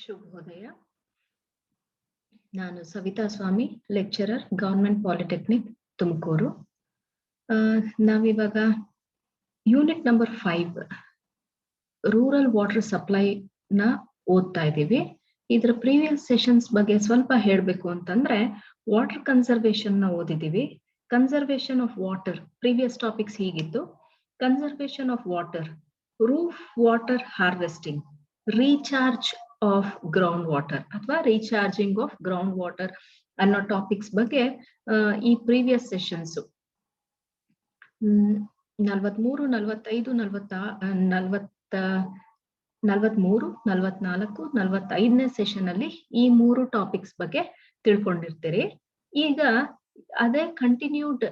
ಶುಭೋದಯ. ನಾನು ಸವಿತಾ ಸ್ವಾಮಿ, lecturer, government polytechnic Tumakuru. ನಾವಿವಾಗ unit number 5 rural water supply ನ ಓದ್ತಾ ಇದ್ದೀವಿ. ಇದರ ಪ್ರೀವಿಯಸ್ ಸೆಷನ್ಸ್ ಬಗ್ಗೆ ಸ್ವಲ್ಪ ಹೇಳಬೇಕು ಅಂತಂದ್ರೆ, ವಾಟರ್ ಕನ್ಸರ್ವೇಷನ್ ನ ಓದಿದೀವಿ. Conservation of water previous topics ಹೀಗಿತ್ತು: conservation of water, roof water harvesting, recharge of ground water ಅಥವಾ ರೀಚಾರ್ಜಿಂಗ್ ಆಫ್ ಗ್ರೌಂಡ್ ವಾಟರ್ ಅನ್ನೋ ಟಾಪಿಕ್ಸ್ ಬಗ್ಗೆ ಈ ಪ್ರೀವಿಯಸ್ ಸೆಷನ್ಸ್ 43, 45, 44, 45ನೇ ಸೆಷನ್ ಅಲ್ಲಿ ಈ 3 ಟಾಪಿಕ್ಸ್ ಬಗ್ಗೆ ತಿಳ್ಕೊಂಡಿರ್ತೀರಿ. ಈಗ ಅದೇ ಕಂಟಿನ್ಯೂಡ್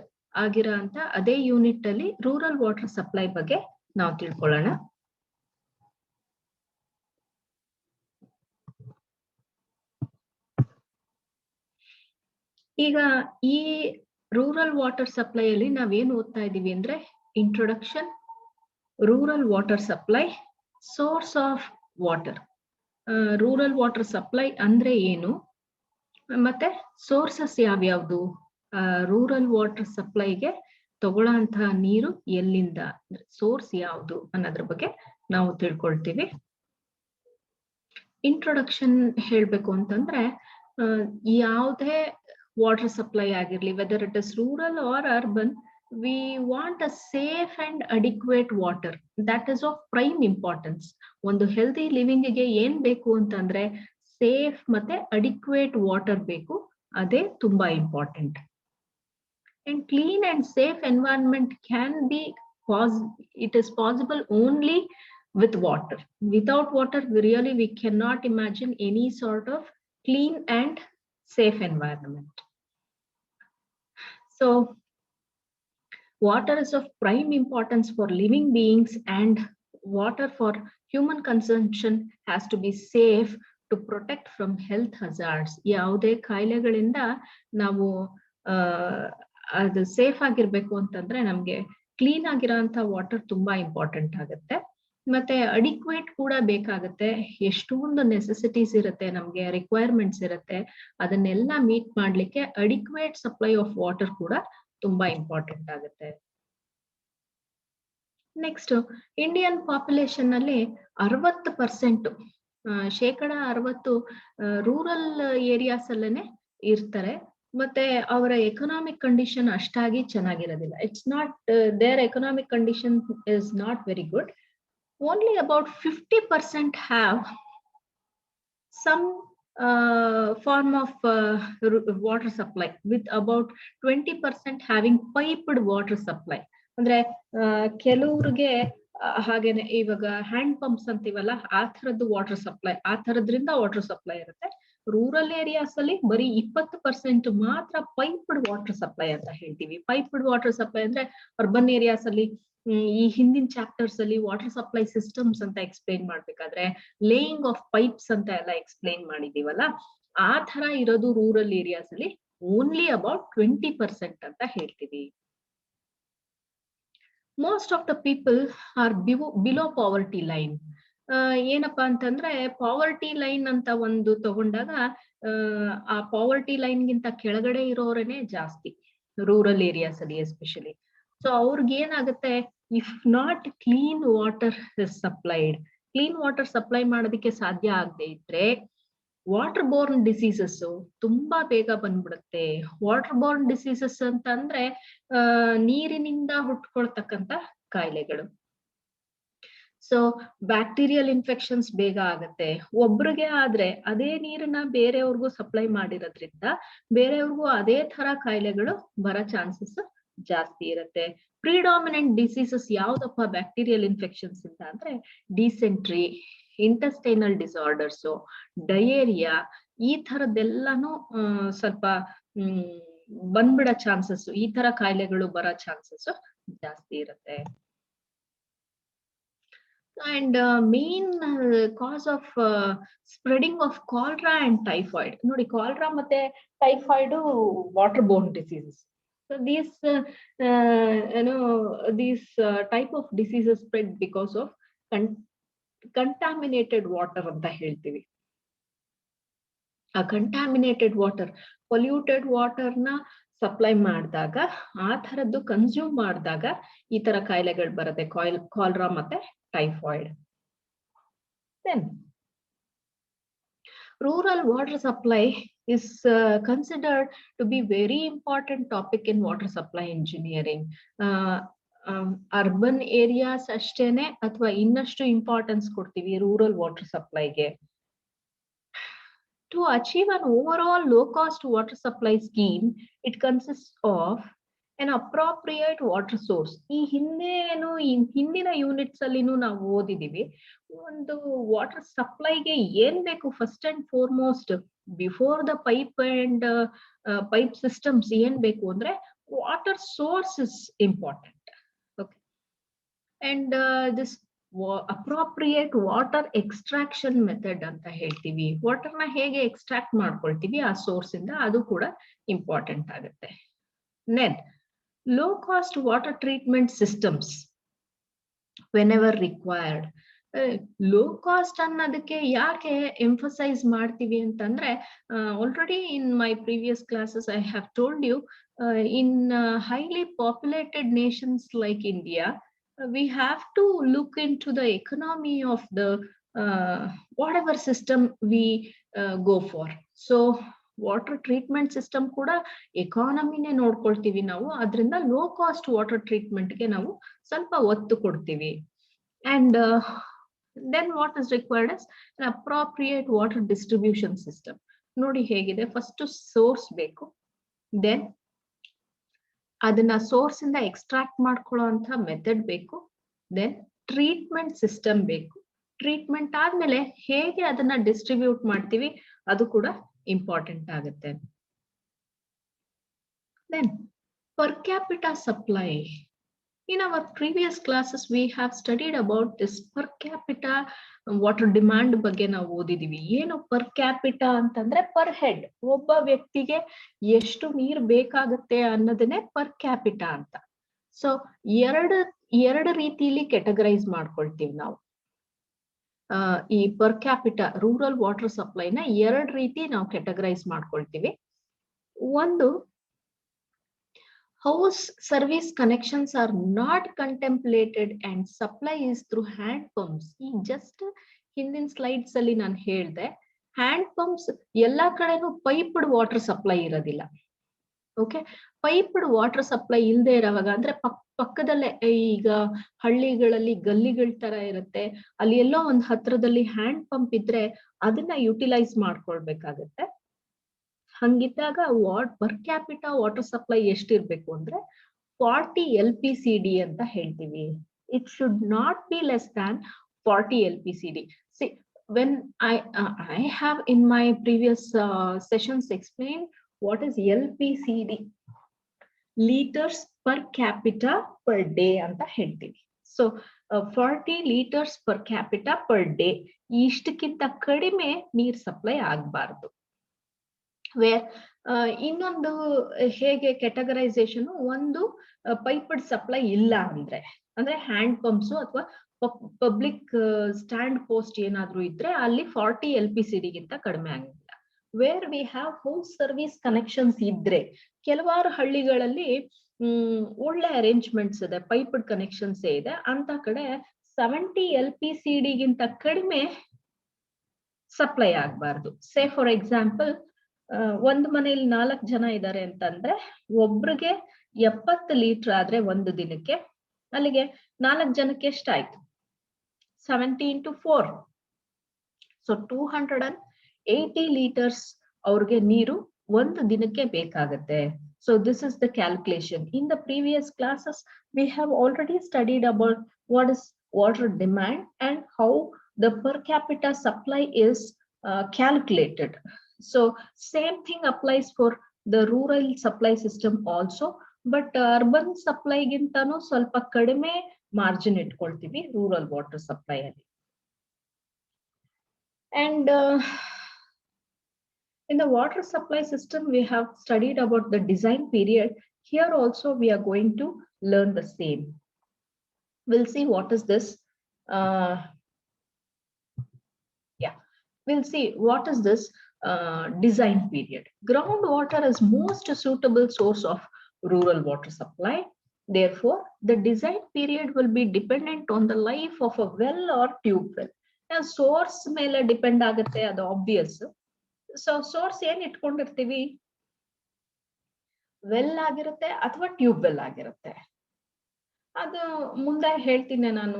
ಆಗಿರೋ ಅಂತ ಅದೇ ಯೂನಿಟ್ ಅಲ್ಲಿ ರೂರಲ್ ವಾಟರ್ ಸಪ್ಲೈ ಬಗ್ಗೆ ನಾವು ತಿಳ್ಕೊಳ್ಳೋಣ. ಈಗ ಈ ರೂರಲ್ ವಾಟರ್ ಸಪ್ಲೈ ಅಲ್ಲಿ ನಾವೇನು ಓದ್ತಾ ಇದೀವಿ ಅಂದ್ರೆ, introduction, rural water supply, source of water, rural water supply ಅಂದ್ರೆ ಏನು, ಮತ್ತೆ ಸೋರ್ಸಸ್ ಯಾವ್ಯಾವ್ದು, ರೂರಲ್ ವಾಟರ್ ಸಪ್ಲೈಗೆ ತಗೊಳ್ಳೋಂತಹ ನೀರು ಎಲ್ಲಿಂದ, ಸೋರ್ಸ್ ಯಾವುದು ಅನ್ನೋದ್ರ ಬಗ್ಗೆ ನಾವು ತಿಳ್ಕೊಳ್ತೀವಿ. ಇಂಟ್ರೊಡಕ್ಷನ್ ಹೇಳ್ಬೇಕು ಅಂತಂದ್ರೆ, ಯಾವುದೇ ವಾಟರ್ ಸಪ್ಲೈ ಆಗಿರ್ಲಿ, whether it is rural or urban, we want a safe and adequate water. That is of prime importance. ಒಂದು ಹೆಲ್ದಿ ಲಿವಿಂಗ್ ಗೆ ಏನ್ ಬೇಕು ಅಂತಂದ್ರೆ ಸೇಫ್ ಮತ್ತೆ ಅಡಿಕ್ವೇಟ್ ವಾಟರ್ ಬೇಕು. ಅದೇ ತುಂಬಾ important. And clean and safe environment can be it is possible only with water. Without water, we cannot imagine any sort of clean and safe environment. So water is of prime importance for living beings, and water for human consumption has to be safe to protect from health hazards. ಯಾವುದೇ ಕಾಯಿಲೆಗಳಿಂದ ನಾವು ಅದು safe ಆಗಿರ್ಬೇಕು ಅಂತಂದ್ರೆ ನಮ್ಗೆ clean ಆಗಿರೋಂಥ water ತುಂಬಾ important ಆಗುತ್ತೆ. ಮತ್ತೆ ಅಡಿಕ್ವೇಟ್ ಕೂಡ ಬೇಕಾಗುತ್ತೆ. ಎಷ್ಟೊಂದು ನೆಸೆಸಿಟೀಸ್ ಇರುತ್ತೆ, ನಮ್ಗೆ ರಿಕ್ವೈರ್ಮೆಂಟ್ಸ್ ಇರುತ್ತೆ. ಅದನ್ನೆಲ್ಲ ಮೀಟ್ ಮಾಡ್ಲಿಕ್ಕೆ ಅಡಿಕ್ವೇಟ್ ಸಪ್ಲೈ ಆಫ್ ವಾಟರ್ ಕೂಡ ತುಂಬಾ ಇಂಪಾರ್ಟೆಂಟ್ ಆಗುತ್ತೆ. ನೆಕ್ಸ್ಟ್, ಇಂಡಿಯನ್ ಪಾಪ್ಯುಲೇಷನ್ ಅಲ್ಲಿ 60% 60% ರೂರಲ್ ಏರಿಯಾಸ್ ಅಲ್ಲೇನೆ ಇರ್ತಾರೆ. ಮತ್ತೆ ಅವರ ಎಕನಾಮಿಕ್ ಕಂಡೀಷನ್ ಅಷ್ಟಾಗಿ ಚೆನ್ನಾಗಿರೋದಿಲ್ಲ. It's not their economic condition is not very good. Only about 50% have some form of water supply, with about 20% having piped water supply. ಅಂದ್ರೆ ಕೆಲವ್ರಿಗೆ ಹಾಗೇನೆ ಇವಾಗ ಹ್ಯಾಂಡ್ ಪಂಪ್ಸ್ ಅಂತೀವಲ್ಲ, ಆ ಥರದ್ದು ವಾಟರ್ ಸಪ್ಲೈ, ಆ ಥರದ್ರಿಂದ ವಾಟರ್ ಸಪ್ಲೈ ಇರುತ್ತೆ. ರೂರಲ್ ಏರಿಯಾಸ್ ಅಲ್ಲಿ ಬರೀ 20% ಮಾತ್ರ ಪೈಪ್ಡ್ ವಾಟರ್ ಸಪ್ಲೈ ಅಂತ ಹೇಳ್ತೀವಿ. ಪೈಪ್ಡ್ ವಾಟರ್ ಸಪ್ಲೈ ಅಂದ್ರೆ ಅರ್ಬನ್ ಏರಿಯಾಸ್ ಅಲ್ಲಿ ಈ ಹಿಂದಿನ ಚಾಪ್ಟರ್ಸ್ ಅಲ್ಲಿ ವಾಟರ್ ಸಪ್ಲೈ ಸಿಸ್ಟಮ್ಸ್ ಅಂತ ಎಕ್ಸ್ಪ್ಲೈನ್ ಮಾಡ್ಬೇಕಾದ್ರೆ ಲೇಯಿಂಗ್ ಆಫ್ ಪೈಪ್ಸ್ ಅಂತ ಎಲ್ಲ ಎಕ್ಸ್ಪ್ಲೈನ್ ಮಾಡಿದೀವಲ್ಲ, ಆ ತರ ಇರೋದು ರೂರಲ್ ಏರಿಯಾಸ್ ಅಲ್ಲಿ ಓನ್ಲಿ ಅಬೌಟ್ 20% ಅಂತ ಹೇಳ್ತೀವಿ. Most of the people are below poverty line. ಏನಪ್ಪಾ ಅಂತಂದ್ರೆ, ಪಾವರ್ಟಿ ಲೈನ್ ಅಂತ ಒಂದು ತಗೊಂಡಾಗ ಆ ಪಾವರ್ಟಿ ಲೈನ್ ಗಿಂತ ಕೆಳಗಡೆ ಇರೋರೇನೆ ಜಾಸ್ತಿ ರೂರಲ್ ಏರಿಯಾಸ್ ಅಲ್ಲಿ ಎಸ್ಪೆಷಲಿ. ಸೊ ಅವ್ರಿಗೆ ಏನಾಗುತ್ತೆ, if not clean water is supplied, clean water supply ಮಾಡೋದಕ್ಕೆ ಸಾಧ್ಯ ಆಗದೆ ಇದ್ರೆ ವಾಟರ್ ಬೋರ್ನ್ ಡಿಸೀಸಸ್ ತುಂಬಾ ಬೇಗ ಬಂದ್ಬಿಡುತ್ತೆ. ವಾಟರ್ ಬೋರ್ನ್ ಡಿಸೀಸಸ್ ಅಂತ ಅಂದ್ರೆ ನೀರಿನಿಂದ ಹುಟ್ಕೊಳ್ತಕ್ಕಂತ ಕಾಯಿಲೆಗಳು. ಸೊ ಬ್ಯಾಕ್ಟೀರಿಯಲ್ ಇನ್ಫೆಕ್ಷನ್ಸ್ ಬೇಗ ಆಗತ್ತೆ. ಒಬ್ರಿಗೆ ಆದ್ರೆ ಅದೇ ನೀರನ್ನ ಬೇರೆಯವ್ರಿಗೂ ಸಪ್ಲೈ ಮಾಡಿರೋದ್ರಿಂದ ಬೇರೆಯವ್ರಿಗೂ ಅದೇ ತರ ಕಾಯಿಲೆಗಳು ಬರೋ ಚಾನ್ಸಸ್ ಜಾಸ್ತಿ ಇರುತ್ತೆ. ಪ್ರಿಡಾಮಿನೆಂಟ್ ಡಿಸೀಸಸ್ ಯಾವ್ದಪ್ಪ ಬ್ಯಾಕ್ಟೀರಿಯಲ್ ಇನ್ಫೆಕ್ಷನ್ಸ್ ಅಂತ ಅಂದ್ರೆ ಡಿಸೆಂಟ್ರಿ, ಇಂಟೆಸ್ಟೈನಲ್ ಡಿಸಾರ್ಡರ್ಸ್, ಡಯೇರಿಯಾ, ಈ ತರದ್ದೆಲ್ಲಾನು ಸ್ವಲ್ಪ ಬಂದ್ಬಿಡೋ ಚಾನ್ಸಸ್, ಈ ತರ ಕಾಯಿಲೆಗಳು ಬರೋ ಚಾನ್ಸಸ್ ಜಾಸ್ತಿ ಇರುತ್ತೆ. And main cause of spreading of cholera and typhoid. ನೋಡಿ, ಕಾಲರಾ ಮತ್ತೆ typhoid water born diseases. So these type of diseases spread because of contaminated water ಅಂತ ಹೇಳ್ತೀವಿ. ಕಂಟ್ಯಾಮಿನೇಟೆಡ್ ವಾಟರ್, ಪೊಲ್ಯೂಟೆಡ್ ವಾಟರ್ನ ಸಪ್ಲೈ ಮಾಡಿದಾಗ, ಆ ಥರದ್ದು ಕನ್ಸ್ಯೂಮ್ ಮಾಡಿದಾಗ ಈ ತರ ಕಾಯಿಲೆಗಳು ಬರುತ್ತೆ, ಕಾಲ್ರಾ ಮತ್ತೆ typhoid. Then rural water supply is considered to be very important topic in water supply engineering. Urban areas ಅಷ್ಟೇನೆ ಅಥವಾ ಇನ್ನಷ್ಟು ಇಂಪಾರ್ಟೆನ್ಸ್ ಕೊಡ್ತೀವಿ ರೂರಲ್ ವಾಟರ್ ಸಪ್ಲೈಗೆ. To achieve an overall low-cost water supply scheme, it consists of an appropriate water source. ಈ ಹಿಂದಿನ units ಅಲ್ಲಿನೂ ನಾವು ಓದಿದೀವಿ, ಒಂದು ವಾಟರ್ ಸಪ್ಲೈಗೆ ಏನ್ ಬೇಕು first and foremost before the pipe and pipe systems ಏನ್ ಬೇಕು ಅಂದ್ರೆ water source is important. Okay, and this appropriate water extraction method ಅಂತ ಹೇಳ್ತೀವಿ. ವಾಟರ್ನ ಹೇಗೆ ಎಕ್ಸ್ಟ್ರಾಕ್ಟ್ ಮಾಡ್ಕೊಳ್ತೀವಿ ಆ ಸೋರ್ಸ್ ಇಂದ, ಅದು ಕೂಡ ಇಂಪಾರ್ಟೆಂಟ್ ಆಗುತ್ತೆ. ನೆನ್ low cost water treatment systems whenever required. Low cost ಅನ್ನೋದಕ್ಕೆ ಯಾಕೆ ಎಂಫಸೈಸ್ ಮಾಡ್ತೀವಿ ಅಂತಂದ್ರೆ, already in my previous classes I have told you, in highly populated nations like India, we have to look into the economy of the whatever system we go for. So water treatment system ಕೂಡ ಎಕಾನಮಿನೇ ನೋಡ್ಕೊಳ್ತೀವಿ ನಾವು, ಅದರಿಂದ low cost water ಟ್ರೀಟ್ಮೆಂಟ್ಗೆ ನಾವು ಸ್ವಲ್ಪ ಒತ್ತು ಕೊಡ್ತೀವಿ. And then what is required is an appropriate water distribution system. ನೋಡಿ ಹೇಗಿದೆ, first source ಬೇಕು, ದೆನ್ ಅದನ್ನ ಸೋರ್ಸ್ ಇಂದ ಎಕ್ಸ್ಟ್ರಾಕ್ಟ್ ಮಾಡ್ಕೊಳ್ಳೋ ಅಂತ ಮೆಥಡ್ ಬೇಕು, ದೆನ್ ಟ್ರೀಟ್ಮೆಂಟ್ ಸಿಸ್ಟಮ್ ಬೇಕು, ಟ್ರೀಟ್ಮೆಂಟ್ ಆದ್ಮೇಲೆ ಹೇಗೆ ಅದನ್ನ ಡಿಸ್ಟ್ರಿಬ್ಯೂಟ್ ಮಾಡ್ತೀವಿ ಅದು ಕೂಡ ಇಂಪಾರ್ಟೆಂಟ್ ಆಗುತ್ತೆ. Then per capita supply. In our previous classes we have studied about this per capita water demand ಬಗ್ಗೆ ನಾವು ಓದಿದೀವಿ. ಏನು per capita ಅಂತಂದ್ರೆ per head, ಒಬ್ಬ ವ್ಯಕ್ತಿಗೆ ಎಷ್ಟು ನೀರು ಬೇಕಾಗುತ್ತೆ ಅನ್ನೋದನ್ನೇ per capita ಅಂತ. ಸೊ ಎರಡು ರೀತಿಯಲ್ಲಿ ಕೆಟಗರೈಸ್ ಮಾಡ್ಕೊಳ್ತೀವಿ ನಾವು. ಈ ಪರ್ ಕ್ಯಾಪಿಟಾ ರೂರಲ್ ವಾಟರ್ ಸಪ್ಲೈನ ಎರಡು ರೀತಿ ನಾವು ಕೆಟಗರೈಸ್ ಮಾಡ್ಕೊಳ್ತೀವಿ. ಒಂದು, house service connections are not contemplated and supply is through hand pumps. ಈ ಜಸ್ಟ್ ಹಿಂದಿನ ಸ್ಲೈಡ್ಸ್ ಅಲ್ಲಿ ನಾನು ಹೇಳ್ದೆ, ಹ್ಯಾಂಡ್ ಪಂಪ್ಸ್ ಎಲ್ಲಾ ಕಡೆನೂ ಪೈಪ್ಡ್ ವಾಟರ್ ಸಪ್ಲೈ ಇರೋದಿಲ್ಲ. ಓಕೆ, ಪೈಪ್ಡ್ ವಾಟರ್ ಸಪ್ಲೈ ಇಲ್ಲದೆ ಇರೋವಾಗ ಅಂದ್ರೆ ಪಕ್ಕದಲ್ಲೇ ಈಗ ಹಳ್ಳಿಗಳಲ್ಲಿ ಗಲ್ಲಿಗಳ ತರ ಇರುತ್ತೆ, ಅಲ್ಲಿ ಎಲ್ಲೋ ಒಂದ್ ಹತ್ರದಲ್ಲಿ ಹ್ಯಾಂಡ್ ಪಂಪ್ ಇದ್ರೆ ಅದನ್ನ ಯುಟಿಲೈಸ್ ಮಾಡ್ಕೊಳ್ಬೇಕಾಗತ್ತೆ. ಹಂಗಿದ್ದಾಗ ಪರ್ ಕ್ಯಾಪಿಟಾ ವಾಟರ್ ಸಪ್ಲೈ ಎಷ್ಟಿರ್ಬೇಕು ಅಂದ್ರೆ 40 LPCD ಅಂತ ಹೇಳ್ತೀವಿ. It should not be less than 40 LPCD. See, when I have in my previous sessions explained what is LPCD, liters per capita per day ಅಂತ ಹೇಳ್ತೀವಿ. So 40 liters per capita per day, ಇಷ್ಟಕ್ಕಿಂತ ಕಡಿಮೆ ನೀರ್ supply ಆಗ್ಬಾರ್ದು. Wear ಇನ್ನೊಂದು ಹೇಗೆ categorisation, ಒಂದು piped supply ಇಲ್ಲ ಅಂದ್ರೆ ಹ್ಯಾಂಡ್ ಪಂಪ್ಸ್ ಅಥವಾ ಪಬ್ಲಿಕ್ ಸ್ಟ್ಯಾಂಡ್ ಪೋಸ್ಟ್ ಏನಾದ್ರು ಇದ್ರೆ ಅಲ್ಲಿ 40 LPCD ಗಿಂತ ಕಡಿಮೆ ಆಗಿಲ್ಲ. Where we have house service connections ಇದ್ರೆ, ಕೆಲವಾರು ಹಳ್ಳಿಗಳಲ್ಲಿ ಒಳ್ಳೆ ಅರೇಂಜ್ಮೆಂಟ್ಸ್ ಇದೆ, ಪೈಪ್ಡ್ ಕನೆಕ್ಷನ್ಸ್ ಇದೆ, ಅಂತ ಕಡೆ 70 LPCD ಗಿಂತ ಕಡಿಮೆ ಸಪ್ಲೈ ಆಗ್ಬಾರ್ದು. ಸೇ ಫಾರ್ ಎಕ್ಸಾಂಪಲ್, ಒಂದು ಮನೆಯಲ್ಲಿ 4 ಜನ ಇದ್ದಾರೆ ಅಂತಂದ್ರೆ ಒಬ್ರಿಗೆ 70 ಲೀಟರ್ ಆದ್ರೆ ಒಂದು ದಿನಕ್ಕೆ, ಅಲ್ಲಿಗೆ 4 ಜನಕ್ಕೆ ಎಷ್ಟಾಯ್ತು? 70 into 4, ಸೊ 280 ಲೀಟರ್ಸ್ ಅವ್ರಿಗೆ ನೀರು ಒಂದು ದಿನಕ್ಕೆ ಬೇಕಾಗತ್ತೆ. So this is the calculation. In the previous classes we have already studied about what is water demand and how the per capita supply is calculated. So same thing applies for the rural supply system also, but urban supply gintano ಸ್ವಲ್ಪ ಕಡಿಮೆ margin ಇಟ್ಕೊಳ್ತೀವಿ rural water supply ಅಲ್ಲಿ. And in the water supply system we have studied about the design period. Here also we are going to learn the same. We'll see what is this. we'll see what is this design period. Groundwater is most suitable source of rural water supply. Therefore, the design period will be dependent on the life of a well or tube well. Now, source ಮೇಲೆ depend ಆಗುತ್ತೆ, ಅದು obvious. So source ಏನ್ ಇಟ್ಕೊಂಡಿರ್ತೀವಿ, well ಆಗಿರುತ್ತೆ ಅಥವಾ tube well ಆಗಿರುತ್ತೆ. ಅದು ಮುಂದೆ ಹೇಳ್ತೀನಿ ನಾನು.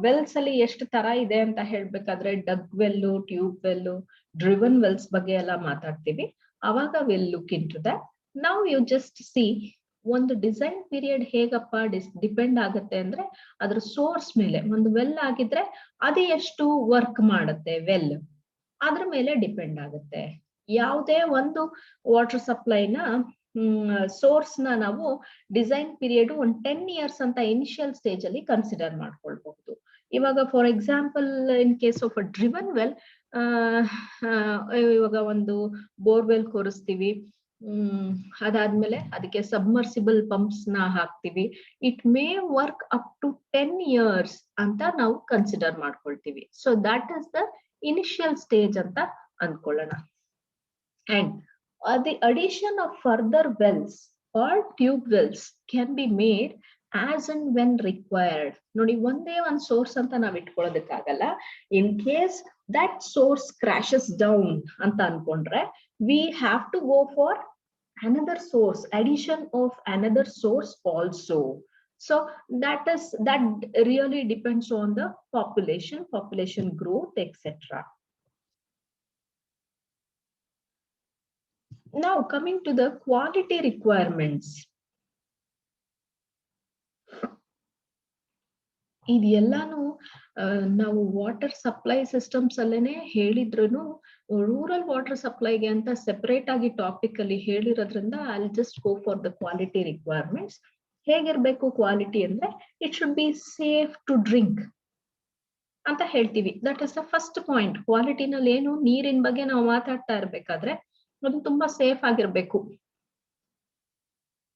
ವೆಲ್ಸ್ ಅಲ್ಲಿ ಎಷ್ಟು ತರ ಇದೆ ಅಂತ ಹೇಳ್ಬೇಕಾದ್ರೆ dug well, tube well, driven wells ಬಗ್ಗೆ ಎಲ್ಲ ಮಾತಾಡ್ತೀವಿ. ಅವಾಗ will look into that. Now you just see ಒಂದು ಡಿಸೈನ್ ಪೀರಿಯಡ್ ಹೇಗಪ್ಪ ಡಿಪೆಂಡ್ ಆಗುತ್ತೆ ಅಂದ್ರೆ ಅದ್ರ ಸೋರ್ಸ್ ಮೇಲೆ. ಒಂದು ವೆಲ್ ಆಗಿದ್ರೆ ಅದು ಎಷ್ಟು ವರ್ಕ್ ಮಾಡುತ್ತೆ ವೆಲ್, ಅದ್ರ ಮೇಲೆ ಡಿಪೆಂಡ್ ಆಗುತ್ತೆ. ಯಾವುದೇ ಒಂದು ವಾಟರ್ ಸಪ್ಲೈನ ಸೋರ್ಸ್ ನ ನಾವು ಡಿಸೈನ್ ಪೀರಿಯಡ್ ಒಂದು 10 years ಅಂತ ಇನಿಷಿಯಲ್ ಸ್ಟೇಜ್ ಅಲ್ಲಿ ಕನ್ಸಿಡರ್ ಮಾಡ್ಕೊಳ್ಬಹುದು. ಇವಾಗ for example in case of a driven well, ಇವಾಗ ಒಂದು ಬೋರ್ವೆಲ್ ಕೊರಿಸ್ತೀವಿ, ಅದಾದ್ಮೇಲೆ ಅದಕ್ಕೆ ಸಬ್ಮರ್ಸಿಬಲ್ ಪಂಪ್ಸ್ ನ ಹಾಕ್ತಿವಿ. It may work up to 10 years ಅಂತ ನಾವು ಕನ್ಸಿಡರ್ ಮಾಡ್ಕೊಳ್ತೀವಿ. So that is the initial stage ಅಂತ ಅಂದ್ಕೊಳ್ಳೋಣ. And the addition of further wells or tube wells can be made as and when required. ನೋಡಿ, ಒಂದೇ ಒಂದು ಸೋರ್ಸ್ ಅಂತ ನಾವ್ ಇಟ್ಕೊಳ್ಳೋದಕ್ಕಾಗಲ್ಲ. In case that source crashes down ಅಂತ ಅನ್ಕೊಂಡ್ರೆ we have to go for another source, addition of another source also. So that really depends on the population growth, etc. Now coming to the quality requirements. ಇದೆಲ್ಲಾನು ನಾವು water supply systems ಅಲ್ಲೇನೆ ಹೇಳಿದ್ರು, rural water ಸಪ್ಲೈಗೆ ಅಂತ separate ಆಗಿ topic ಅಲ್ಲಿ ಹೇಳಿರೋದ್ರಿಂದ I just go for the quality requirements. ಹೇಗಿರ್ಬೇಕು quality ಅಂದ್ರೆ, it should be safe to drink ಅಂತ ಹೇಳ್ತೀವಿ. That is the first point. ಕ್ವಾಲಿಟಿನಲ್ಲಿ ಏನು, ನೀರಿನ ಬಗ್ಗೆ ನಾವು ಮಾತಾಡ್ತಾ ಇರ್ಬೇಕಾದ್ರೆ ಅದು ತುಂಬಾ ಸೇಫ್ ಆಗಿರ್ಬೇಕು.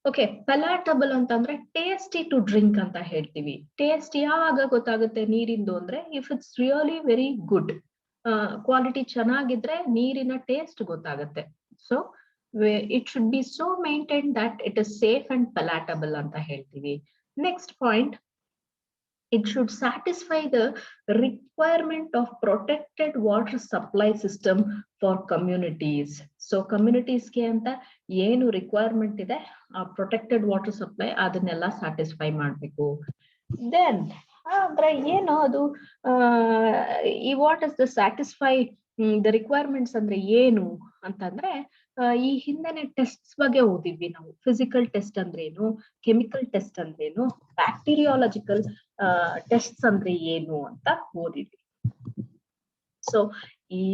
ಓಕೆ, ಪೆಲಾಟಬಲ್ ಅಂತಂದ್ರೆ ಟೇಸ್ಟಿ ಟು ಡ್ರಿಂಕ್ ಅಂತ ಹೇಳ್ತೀವಿ. ಟೇಸ್ಟ್ ಯಾವಾಗ ಗೊತ್ತಾಗುತ್ತೆ ನೀರಿಂದು ಅಂದ್ರೆ, if it's really very good, quality ಚೆನ್ನಾಗಿದ್ರೆ ನೀರಿನ ಟೇಸ್ಟ್ ಗೊತ್ತಾಗುತ್ತೆ. So it should be so maintain that it is safe and palatable ಅಂತ ಹೇಳ್ತೀವಿ. Next point, it should satisfy the requirement of protected water supply system for communities. So communities ಗೆ ಅಂತ ಏನು requirement ಇದೆ, ಆ ಪ್ರೊಟೆಕ್ಟೆಡ್ ವಾಟರ್ ಸಪ್ಲೈ ಅದನ್ನೆಲ್ಲ satisfy ಮಾಡ್ಬೇಕು. Then ಅಂದ್ರೆ ಏನು ಅದು, ಈ what is the satisfy the requirements ಅಂದ್ರೆ ಏನು ಅಂತಂದ್ರೆ, ಈ ಹಿಂದೆನೆ ಟೆಸ್ಟ್ಸ್ ಬಗ್ಗೆ ಓದಿದ್ವಿ ನಾವು. ಫಿಸಿಕಲ್ ಟೆಸ್ಟ್ ಅಂದ್ರೇನು, ಕೆಮಿಕಲ್ ಟೆಸ್ಟ್ ಅಂದ್ರೇನು, ಬ್ಯಾಕ್ಟೀರಿಯಾಲಜಿಕಲ್ ಟೆಸ್ಟ್ಸ್ ಅಂದ್ರೆ ಏನು ಅಂತ ಓದಿದ್ವಿ. ಸೊ ಈ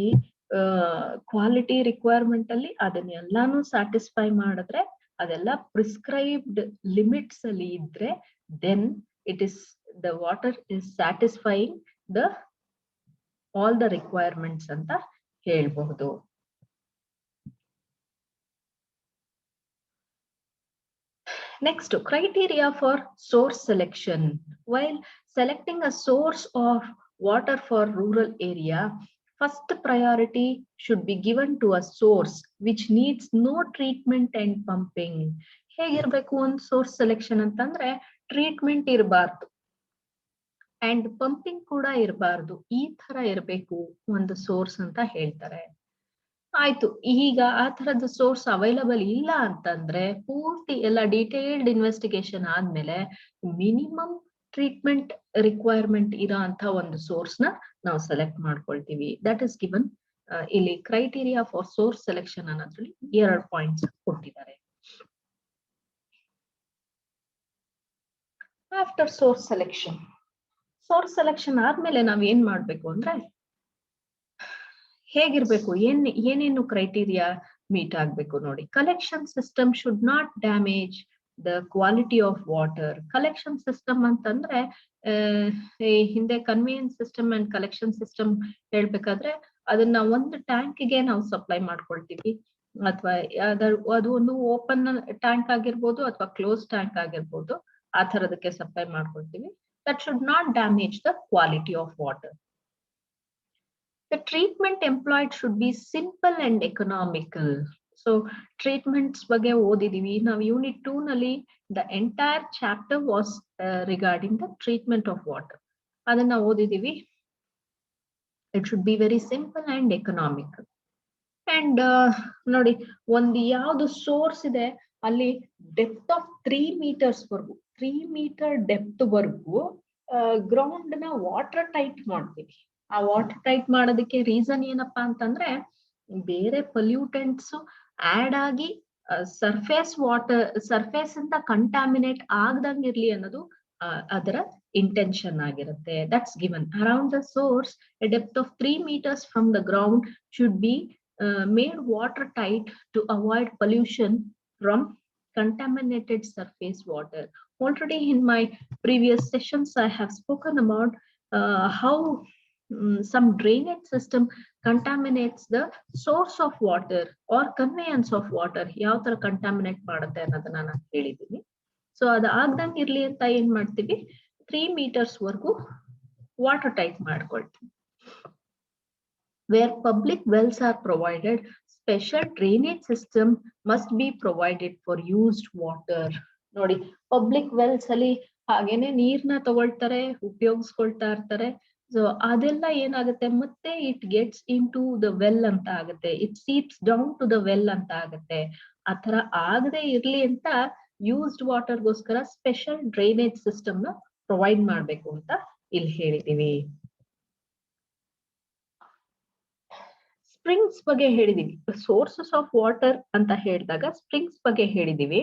ಕ್ವಾಲಿಟಿ ರಿಕ್ವೈರ್ಮೆಂಟ್ ಅಲ್ಲಿ ಅದನ್ನೆಲ್ಲಾನು ಸ್ಯಾಟಿಸ್ಫೈ ಮಾಡಿದ್ರೆ, ಅದೆಲ್ಲ ಪ್ರಿಸ್ಕ್ರೈಬ್ಡ್ ಲಿಮಿಟ್ಸ್ ಅಲ್ಲಿ ಇದ್ರೆ, then it is the water is satisfying the all the requirements ಅಂತ ಹೇಳ್ಬಹುದು. Next, criteria for source selection. While selecting a source of water for rural area, first priority should be given to a source which needs no treatment and pumping. ಹೇಗಿರ್ಬೇಕು ಒಂದು source selection ಅಂತಂದ್ರೆ, treatment ಇರಬಾರ್ದು and pumping ಕೂಡ ಇರಬಾರ್ದು. ಈ ತರ ಇರಬೇಕು ಒಂದು ಸೋರ್ಸ್ ಅಂತ ಹೇಳ್ತಾರೆ. ಆಯ್ತು, ಈಗ ಆ ತರದ ಸೋರ್ಸ್ ಅವೈಲಬಲ್ ಇಲ್ಲ ಅಂತಂದ್ರೆ, ಪೂರ್ತಿ ಎಲ್ಲ ಡೀಟೇಲ್ಡ್ ಇನ್ವೆಸ್ಟಿಗೇಷನ್ ಆದ್ಮೇಲೆ ಮಿನಿಮಮ್ ಟ್ರೀಟ್ಮೆಂಟ್ ರಿಕ್ವೈರ್ಮೆಂಟ್ ಇರೋ ಅಂತ ಒಂದು ಸೋರ್ಸ್ ನ ನಾವು ಸೆಲೆಕ್ಟ್ ಮಾಡ್ಕೊಳ್ತೀವಿ. ದಟ್ ಇಸ್ ಗಿವನ್ ಇಲ್ಲಿ ಕ್ರೈಟೀರಿಯಾ ಫಾರ್ ಸೋರ್ಸ್ ಸೆಲೆಕ್ಷನ್ ಅನ್ನೋದ್ರಲ್ಲಿ 2 ಪಾಯಿಂಟ್ಸ್ ಕೊಟ್ಟಿದ್ದಾರೆ. ಆಫ್ಟರ್ ಸೋರ್ಸ್ ಸೆಲೆಕ್ಷನ್ ಆದ್ಮೇಲೆ ನಾವ್ ಏನ್ ಮಾಡ್ಬೇಕು ಅಂದ್ರೆ, ಹೇಗಿರ್ಬೇಕು, ಏನೇನು ಕ್ರೈಟೀರಿಯಾ ಮೀಟ್ ಆಗ್ಬೇಕು ನೋಡಿ. Collection system should not damage the quality of water. Collection system ಅಂತಂದ್ರೆ, ಹಿಂದೆ conveyance system and collection system ಹೇಳ್ಬೇಕಾದ್ರೆ, ಅದನ್ನ ಒಂದು ಟ್ಯಾಂಕ್ಗೆ ನಾವು ಸಪ್ಲೈ ಮಾಡ್ಕೊಳ್ತೀವಿ, ಅಥವಾ ಅದು ಒಂದು ಓಪನ್ ಟ್ಯಾಂಕ್ ಆಗಿರ್ಬೋದು ಅಥವಾ ಕ್ಲೋಸ್ ಟ್ಯಾಂಕ್ ಆಗಿರ್ಬೋದು, ಆ ತರದಕ್ಕೆ ಸಪ್ಲೈ ಮಾಡ್ಕೊಳ್ತೀವಿ. That should not damage the quality of water. The treatment employed should be simple and economical. So treatments ಬಗ್ಗೆ ಓದಿದೀವಿ ನಾವು unit 2 ನಲ್ಲಿ. The entire chapter was regarding the treatment of water. ಅದನ್ನ ಓದಿದೀವಿ. It should be very simple and economical. And ನೋಡಿ, ಒಂದು ಯಾವ್ದು source ಇದೆ ಅಲ್ಲಿ depth of 3 meters ವರ್ಗು, 3 meter ಡೆಪ್ತ್ ವರ್ಗು ಗ್ರೌಂಡ್ ನ ವಾಟರ್ ಟೈಟ್ ಮಾಡ್ತೀವಿ. ಆ ವಾಟರ್ ಟೈಟ್ ಮಾಡೋದಕ್ಕೆ ರೀಸನ್ ಏನಪ್ಪಾ ಅಂತಂದ್ರೆ, ಬೇರೆ ಪೊಲ್ಯೂಟೆಂಟ್ಸ್ ಆಡ್ ಆಗಿ ಸರ್ಫೇಸ್ ಇಂದ ಕಂಟಾಮಿನೇಟ್ ಆಗದಂಗಿರ್ಲಿ ಅನ್ನೋದು ಅದರ intention ಆಗಿರುತ್ತೆ. That's given. Around the source, a depth of 3 meters from the ground should be made watertight to avoid pollution from contaminated surface water. Already in my previous sessions, I have spoken about how some drainage system contaminates the source of water or conveyance of water. ಯಾವ ತರ contaminate ಮಾಡುತ್ತೆ ಅನ್ನೋದನ್ನ ನಾನು ಹೇಳಿದ್ದೀನಿ. So ಅದು ಆಗ್ದಂಗೆ ಇರ್ಲಿ ಅಂತ ಏನ್ ಮಾಡ್ತೀವಿ, 3 meters ವರ್ಗು ವಾಟರ್ ಟೈಟ್ ಮಾಡ್ಕೊಳ್ತೀವಿ. Where public wells are provided, special drainage system must be provided for used water. ನೋಡಿ, ಪಬ್ಲಿಕ್ ವೆಲ್ಸ್ ಅಲ್ಲಿ ಹಾಗೇನೆ ನೀರ್ನ ತಗೊಳ್ತಾರೆ, ಉಪಯೋಗಿಸ್ಕೊಳ್ತಾ ಇರ್ತಾರೆ. ಸೊ ಅದೆಲ್ಲ ಏನಾಗುತ್ತೆ, ಮತ್ತೆ it gets into the well ಅಂತ ಆಗುತ್ತೆ, it seeps down to the well ಅಂತ ಆಗುತ್ತೆ. ಆತರ ಆಗದೆ ಇರ್ಲಿ ಅಂತ ಯೂಸ್ಡ್ ವಾಟರ್ಗೋಸ್ಕರ ಸ್ಪೆಷಲ್ ಡ್ರೈನೇಜ್ ಸಿಸ್ಟಮ್ ನ ಪ್ರೊವೈಡ್ ಮಾಡ್ಬೇಕು ಅಂತ ಇಲ್ಲಿ ಹೇಳಿದೀವಿ. ಸ್ಪ್ರಿಂಗ್ಸ್ ಬಗ್ಗೆ ಹೇಳಿದೀವಿ. ಸೋರ್ಸಸ್ ಆಫ್ ವಾಟರ್ ಅಂತ ಹೇಳಿದಾಗ ಸ್ಪ್ರಿಂಗ್ಸ್ ಬಗ್ಗೆ ಹೇಳಿದೀವಿ.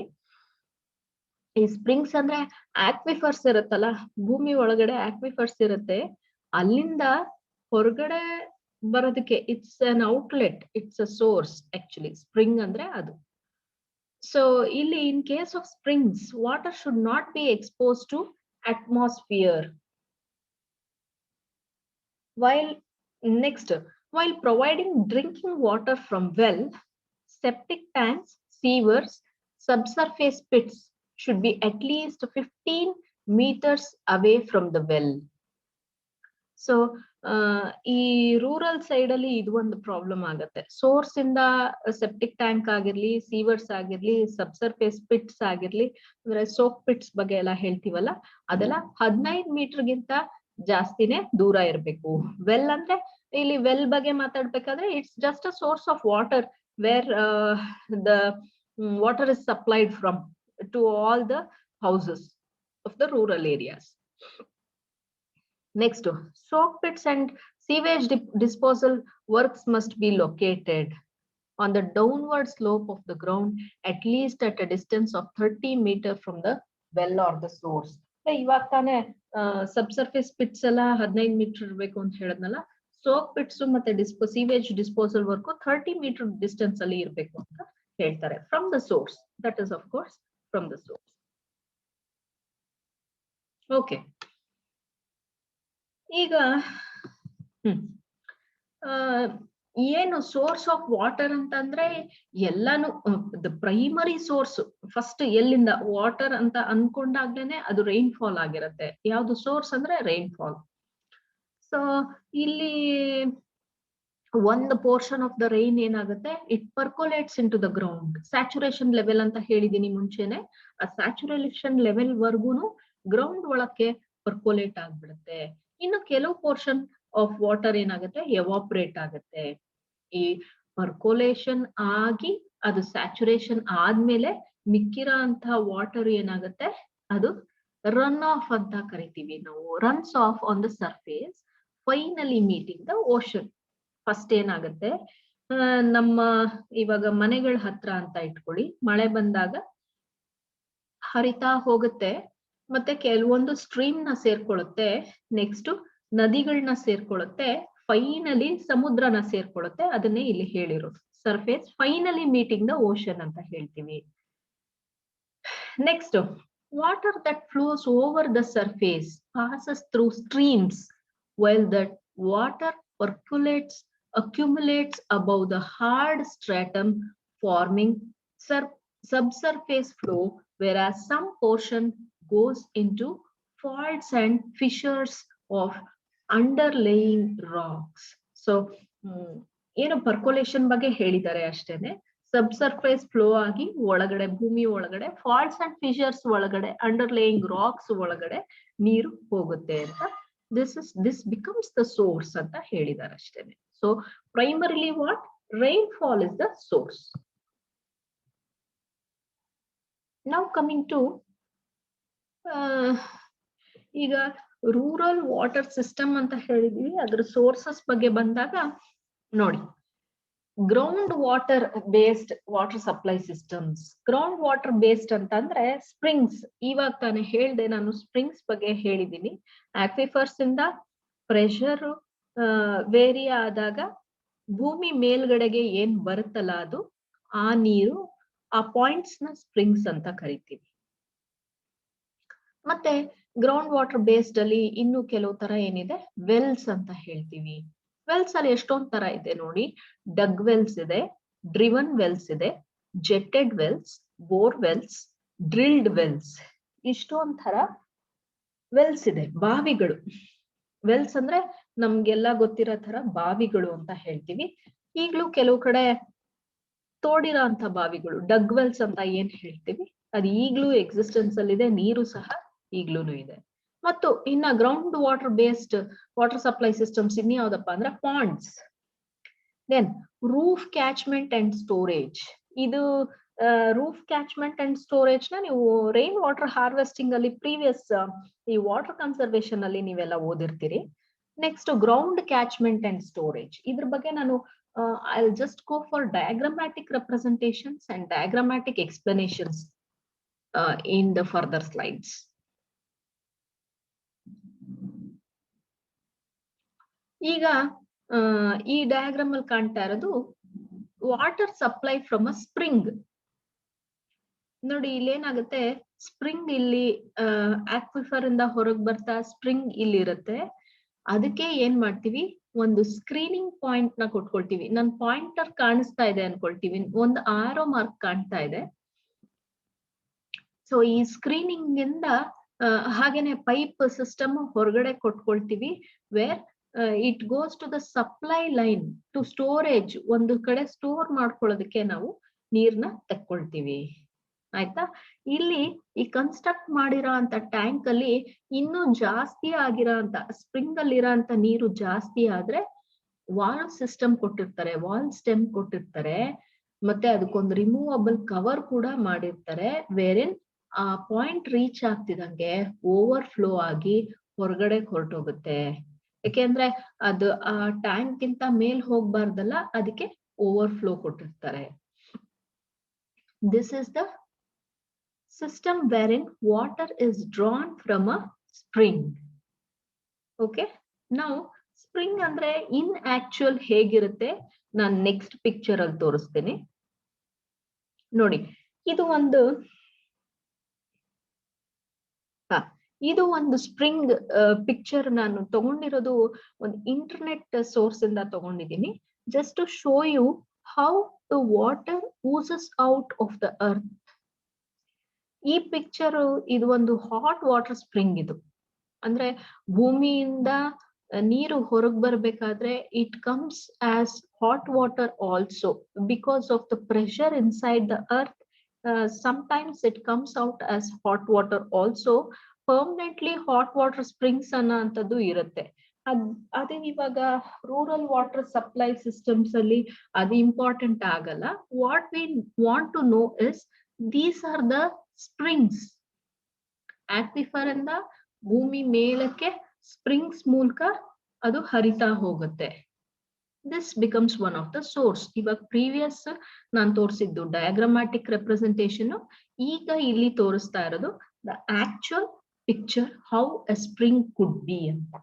ಈ ಸ್ಪ್ರಿಂಗ್ಸ್ ಅಂದ್ರೆ ಆಕ್ವಿಫರ್ಸ್ ಇರುತ್ತಲ್ಲ, ಭೂಮಿ ಒಳಗಡೆ ಆಕ್ವಿಫರ್ಸ್ ಇರುತ್ತೆ, ಅಲ್ಲಿಂದ ಹೊರಗಡೆ ಬರೋದಕ್ಕೆ it's an outlet, it's a source actually. Spring ಅಂದ್ರೆ ಅದು. ಸೊ ಇಲ್ಲಿ in case of springs, water should not be expose to atmosphere. While providing drinking water from well, septic tanks, sewers, subsurface pits should be at least 15 meters away from the well. So ಈ rural side ಅಲ್ಲಿ ಇದು ಒಂದು problem ಆಗುತ್ತೆ. Source ಇಂದ septic tank ಆಗಿರ್ಲಿ, ಸೀವರ್ಸ್ ಆಗಿರ್ಲಿ, subsurface pits ಆಗಿರ್ಲಿ, ಅಂದ್ರೆ ಸೋಕ್ ಪಿಟ್ಸ್ ಬಗ್ಗೆ ಎಲ್ಲ ಹೇಳ್ತೀವಲ್ಲ, ಅದೆಲ್ಲ 15 ಮೀಟರ್ಗಿಂತ ಜಾಸ್ತಿನೇ ದೂರ ಇರ್ಬೇಕು. ವೆಲ್ ಅಂದ್ರೆ, ಇಲ್ಲಿ ವೆಲ್ ಬಗ್ಗೆ ಮಾತಾಡ್ಬೇಕಾದ್ರೆ it's just a source of water where the water is supplied from to all the houses of the rural areas. Next, soak pits and sewage disposal works must be located on the downward slope of the ground, at least at a distance of 30 meters from the well or the source. ಇವಾಗ ತಾನೇ subsurface pits ಎಲ್ಲ 15 metre ಇರಬೇಕು ಅಂತ ಹೇಳದ್ನಲ್ಲ, soak pits ಮತ್ತೆ sewage disposal work 30 metre distance ಅಲ್ಲಿ ಇರಬೇಕು ಅಂತ ಹೇಳ್ತಾರೆ. From the source, that is of course from the source. Okay, ಈಗ ಏನು ಸೋರ್ಸ್ ಆಫ್ ವಾಟರ್ ಅಂತಂದ್ರೆ ಎಲ್ಲಾನು ದ ಪ್ರೈಮರಿ ಸೋರ್ಸ್ ಫಸ್ಟ್ ಎಲ್ಲಿಂದ ವಾಟರ್ ಅಂತ ಅನ್ಕೊಂಡಾಗ್ಲೇನೆ ಅದು ರೈನ್ ಫಾಲ್ ಆಗಿರತ್ತೆ. ಯಾವ್ದು ಸೋರ್ಸ್ ಅಂದ್ರೆ ರೈನ್ ಫಾಲ್. ಸೊ ಇಲ್ಲಿ ಒಂದು ಪೋರ್ಷನ್ ಆಫ್ ದ ರೈನ್ ಏನಾಗುತ್ತೆ, it percolates into the ground. Saturation level ಅಂತ ಹೇಳಿದೀನಿ ಮುಂಚೆನೆ, ಆ ಸ್ಯಾಚುರೇಷನ್ ಲೆವೆಲ್ ವರ್ಗುನು ಗ್ರೌಂಡ್ ಒಳಕ್ಕೆ ಪರ್ಕೊಲೇಟ್ ಆಗ್ಬಿಡುತ್ತೆ. ಇನ್ನು ಕೆಲವು ಪೋರ್ಷನ್ ಆಫ್ ವಾಟರ್ ಏನಾಗುತ್ತೆ, ಎವಾಪರೇಟ್ ಆಗುತ್ತೆ. ಈ ಪರ್ಕೊಲೇಷನ್ ಆಗಿ ಅದು ಸ್ಯಾಚುರೇಷನ್ ಆದ್ಮೇಲೆ ಮಿಕ್ಕಿರೋ ಅಂತ ವಾಟರ್ ಏನಾಗುತ್ತೆ, ಅದು ರನ್ ಆಫ್ ಅಂತ ಕರಿತೀವಿ ನಾವು. Runs of on the surface, finally meeting the ocean. First ಏನಾಗುತ್ತೆ, ನಮ್ಮ ಇವಾಗ ಮನೆಗಳ ಹತ್ರ ಅಂತ ಇಟ್ಕೊಳ್ಳಿ, ಮಳೆ ಬಂದಾಗ ಹರಿತಾ ಹೋಗುತ್ತೆ, ಮತ್ತೆ ಕೆಲವೊಂದು ಸ್ಟ್ರೀಮ್ ನ ಸೇರ್ಕೊಳ್ಳುತ್ತೆ, ನೆಕ್ಸ್ಟ್ ನದಿಗಳನ್ನ ಸೇರ್ಕೊಳ್ಳುತ್ತೆ, ಫೈನಲಿ ಸಮುದ್ರನ ಸೇರ್ಕೊಳ್ಳುತ್ತೆ. ಅದನ್ನೇ ಇಲ್ಲಿ ಹೇಳಿರೋದು surface finally meeting the ocean ಅಂತ ಹೇಳ್ತೀವಿ. Next, water that flows over the surface passes through streams, while that water accumulates above the hard stratum, forming subsurface flow, whereas some portion goes into faults and fissures of underlying rocks. So so ಏನು ಪರ್ಕೊಲೇಷನ್ ಬಗ್ಗೆ ಹೇಳಿದ್ದಾರೆ ಅಷ್ಟೇನೆ. Subsurface flow ಆಗಿ ಒಳಗಡೆ, ಭೂಮಿ ಒಳಗಡೆ, faults and Fisher's ಒಳಗಡೆ, ಅಂಡರ್ಲೇಯಿಂಗ್ racks ಒಳಗಡೆ ನೀರು ಹೋಗುತ್ತೆ ಅಂತ. ದಿಸ್ ಬಿಕಮ್ಸ್ ದ ಸೋರ್ಸ್ ಅಂತ ಹೇಳಿದ್ದಾರೆ ಅಷ್ಟೇನೆ. So primarily what? Rainfall is the source. Now coming to ಈಗ ರೂರಲ್ ವಾಟರ್ ಸಿಸ್ಟಮ್ ಅಂತ ಹೇಳಿದೀವಿ. ಅದ್ರ ಸೋರ್ಸಸ್ ಬಗ್ಗೆ ಬಂದಾಗ ನೋಡಿ, ground water based water supply systems. Ground water based ಅಂತಂದ್ರೆ ಸ್ಪ್ರಿಂಗ್ಸ್. ಇವಾಗ ತಾನೇ ಹೇಳ್ದೆ ನಾನು, ಸ್ಪ್ರಿಂಗ್ಸ್ ಬಗ್ಗೆ ಹೇಳಿದೀನಿ. ಆಕ್ವಿಫರ್ಸ್ ಇಂದ ಪ್ರೆಷರ್ ವೇರಿ ಆದಾಗ ಭೂಮಿ ಮೇಲ್ಗಡೆಗೆ ಏನ್ ಬರುತ್ತಲ್ಲ ಅದು, ಆ ನೀರು, ಆ ಪಾಯಿಂಟ್ಸ್ ನ ಸ್ಪ್ರಿಂಗ್ಸ್ ಅಂತ ಕರಿತೀವಿ. ಮತ್ತೆ ಗ್ರೌಂಡ್ ವಾಟರ್ ಬೇಸ್ಡ್ ಅಲ್ಲಿ ಇನ್ನು ಕೆಲವು ತರ ಏನಿದೆ, ವೆಲ್ಸ್ ಅಂತ ಹೇಳ್ತೀವಿ. ವೆಲ್ಸ್ ಅಲ್ಲಿ ಎಷ್ಟೊಂದ್ ತರ ಇದೆ ನೋಡಿ. ಡಗ್ ವೆಲ್ಸ್ ಇದೆ, ಡ್ರಿವನ್ ವೆಲ್ಸ್ ಇದೆ, jetted wells, bore wells, drilled wells. ಇಷ್ಟೊಂದ್ ತರ ವೆಲ್ಸ್ ಇದೆ, ಬಾವಿಗಳು. ವೆಲ್ಸ್ ಅಂದ್ರೆ ನಮ್ಗೆಲ್ಲ ಗೊತ್ತಿರೋ ತರ ಬಾವಿಗಳು ಅಂತ ಹೇಳ್ತೀವಿ. ಈಗ್ಲೂ ಕೆಲವು ಕಡೆ ತೋಡಿರೋ ಅಂತ ಬಾವಿಗಳು, ಡಗ್ ವೆಲ್ಸ್ ಅಂತ ಏನ್ ಹೇಳ್ತೀವಿ, ಅದು ಈಗ್ಲೂ ಎಕ್ಸಿಸ್ಟೆನ್ಸ್ ಅಲ್ಲಿ ಇದೆ. ನೀರು ಸಹ ಈಗ್ಲೂನು ಇದೆ. ಮತ್ತು ಇನ್ನ ground water based water supply systems ಇನ್ಯಾವುದಪ್ಪ ಅಂದ್ರೆ ponds. Then roof catchment and storage. ಇದು ರೂಫ್ ಕ್ಯಾಚ್ಮೆಂಟ್ ಅಂಡ್ ಸ್ಟೋರೇಜ್ ನ ನೀವು ರೈನ್ ವಾಟರ್ ಹಾರ್ವೆಸ್ಟಿಂಗ್ ಅಲ್ಲಿ ಪ್ರೀವಿಯಸ್ ಈ ವಾಟರ್ ಕನ್ಸರ್ವೇಶನ್ ಅಲ್ಲಿ ನೀವೆಲ್ಲ ಓದಿರ್ತೀರಿ. Next ground catchment and storage. ಇದ್ರ ಬಗ್ಗೆ ನಾನು I'll just go for diagrammatic representations and diagrammatic explanations in the further slides. ಈಗ ಈ ಡಯಾಗ್ರಾಮ್ ಅಲ್ಲಿ ಕಾಣ್ತಾ ಇರೋದು water supply from a spring. ನೋಡಿ, ಇಲ್ಲೇನಾಗುತ್ತೆ, ಸ್ಪ್ರಿಂಗ್ ಇಲ್ಲಿ ಆಕ್ವಿಫರ್ ಇಂದ ಹೊರಗ್ ಬರ್ತಾ ಸ್ಪ್ರಿಂಗ್ ಇಲ್ಲಿ ಇರುತ್ತೆ. ಅದಕ್ಕೆ ಏನ್ ಮಾಡ್ತೀವಿ, ಒಂದು ಸ್ಕ್ರೀನಿಂಗ್ ಪಾಯಿಂಟ್ ನ ಕೊಟ್ಕೊಳ್ತೀವಿ. ನನ್ ಪಾಯಿಂಟರ್ ಕಾಣಿಸ್ತಾ ಇದೆ ಅನ್ಕೊಳ್ತೀವಿ, ಒಂದು ಆರೋ ಮಾರ್ಕ್ ಕಾಣ್ತಾ ಇದೆ. ಸೊ ಈ ಸ್ಕ್ರೀನಿಂಗ್ ಇಂದ ಹಾಗೇನೆ ಪೈಪ್ ಸಿಸ್ಟಮ್ ಹೊರಗಡೆ ಕೊಟ್ಕೊಳ್ತೀವಿ. Where it goes to the supply line to storage. ಒಂದು ಕಡೆ ಸ್ಟೋರ್ ಮಾಡ್ಕೊಳ್ಳೋದಕ್ಕೆ ನಾವು ನೀರ್ನ ತಕ್ಕೊಳ್ತೀವಿ. ಆಯ್ತಾ? ಇಲ್ಲಿ ಈ ಕನ್ಸ್ಟ್ರಕ್ಟ್ ಮಾಡಿರೋ ಅಂತ ಟ್ಯಾಂಕ್ ಅಲ್ಲಿ ಇನ್ನೂ ಜಾಸ್ತಿ ಆಗಿರೋ ಅಂತ, ಸ್ಪ್ರಿಂಗ್ ಅಲ್ಲಿ ಇರೋ ಅಂತ ನೀರು ಜಾಸ್ತಿ ಆದ್ರೆ ವಾಲ್ ಸಿಸ್ಟಮ್ ಕೊಟ್ಟಿರ್ತಾರೆ, ವಾಲ್ ಸ್ಟೆಮ್ ಕೊಟ್ಟಿರ್ತಾರೆ. ಮತ್ತೆ ಅದಕ್ಕೊಂದು ರಿಮೂವಬಲ್ ಕವರ್ ಕೂಡ ಮಾಡಿರ್ತಾರೆ. ವೇರಿನ್ ಆ ಪಾಯಿಂಟ್ ರೀಚ್ ಆಗ್ತಿದಂಗೆ ಓವರ್ ಫ್ಲೋ ಆಗಿ ಹೊರಗಡೆ ಹೊರಟೋಗುತ್ತೆ. ಯಾಕೆಂದ್ರೆ ಅದು ಆ ಟ್ಯಾಂಕ್ ಗಿಂತ ಮೇಲ್ ಹೋಗ್ಬಾರ್ದಲ್ಲ, ಅದಕ್ಕೆ ಓವರ್ ಫ್ಲೋ ಕೊಟ್ಟಿರ್ತಾರೆ. This is the system wherein water is drawn from a spring. Okay, now spring ಅಂದ್ರೆ in actual ಹೇಗಿರುತ್ತೆ ನಾನು ನೆಕ್ಸ್ಟ್ ಪಿಕ್ಚರ್ ಅಲ್ಲಿ ತೋರಿಸ್ತೀನಿ ನೋಡಿ. ಇದು ಒಂದು ಸ್ಪ್ರಿಂಗ್ ಪಿಕ್ಚರ್ ನಾನು ತಗೊಂಡಿರೋದು ಒಂದು ಇಂಟರ್ನೆಟ್ ಸೋರ್ಸ್ ಇಂದ ತಗೊಂಡಿದ್ದೀನಿ. Just to show you how the water ooses out of the earth. ಈ ಪಿಕ್ಚರ್ ಇದು ಒಂದು ಹಾಟ್ ವಾಟರ್ ಸ್ಪ್ರಿಂಗ್. ಇದು ಅಂದ್ರೆ ಭೂಮಿಯಿಂದ ನೀರು ಹೊರಗ್ ಬರ್ಬೇಕಾದ್ರೆ it comes as hot water also because of the pressure inside the earth. Sometimes it comes out as hot water also. Permanently hot water springs ಅನ್ನೋಂಥದ್ದು ಇರುತ್ತೆ. ಅದೇ ಇವಾಗ ರೂರಲ್ ವಾಟರ್ ಸಪ್ಲೈ ಸಿಸ್ಟಮ್ಸ್ ಅಲ್ಲಿ ಅದು ಇಂಪಾರ್ಟೆಂಟ್ ಆಗಲ್ಲ. What we want to know is these are the springs. Aquifer ಇಂದ ಭೂಮಿ ಮೇಲಕ್ಕೆ ಸ್ಪ್ರಿಂಗ್ಸ್ ಮೂಲಕ ಅದು ಹರಿತಾ ಹೋಗುತ್ತೆ. This becomes one of the source. ಇವಾಗ ಪ್ರೀವಿಯಸ್ ನಾನು ತೋರಿಸಿದ್ದು ಡಯಾಗ್ರಾಮ್ಯಾಟಿಕ್ ರೆಪ್ರೆಸೆಂಟೇಷನ್, ಈಗ ಇಲ್ಲಿ ತೋರಿಸ್ತಾ ಇರೋದು the actual picture how a spring could be ಅಂತ.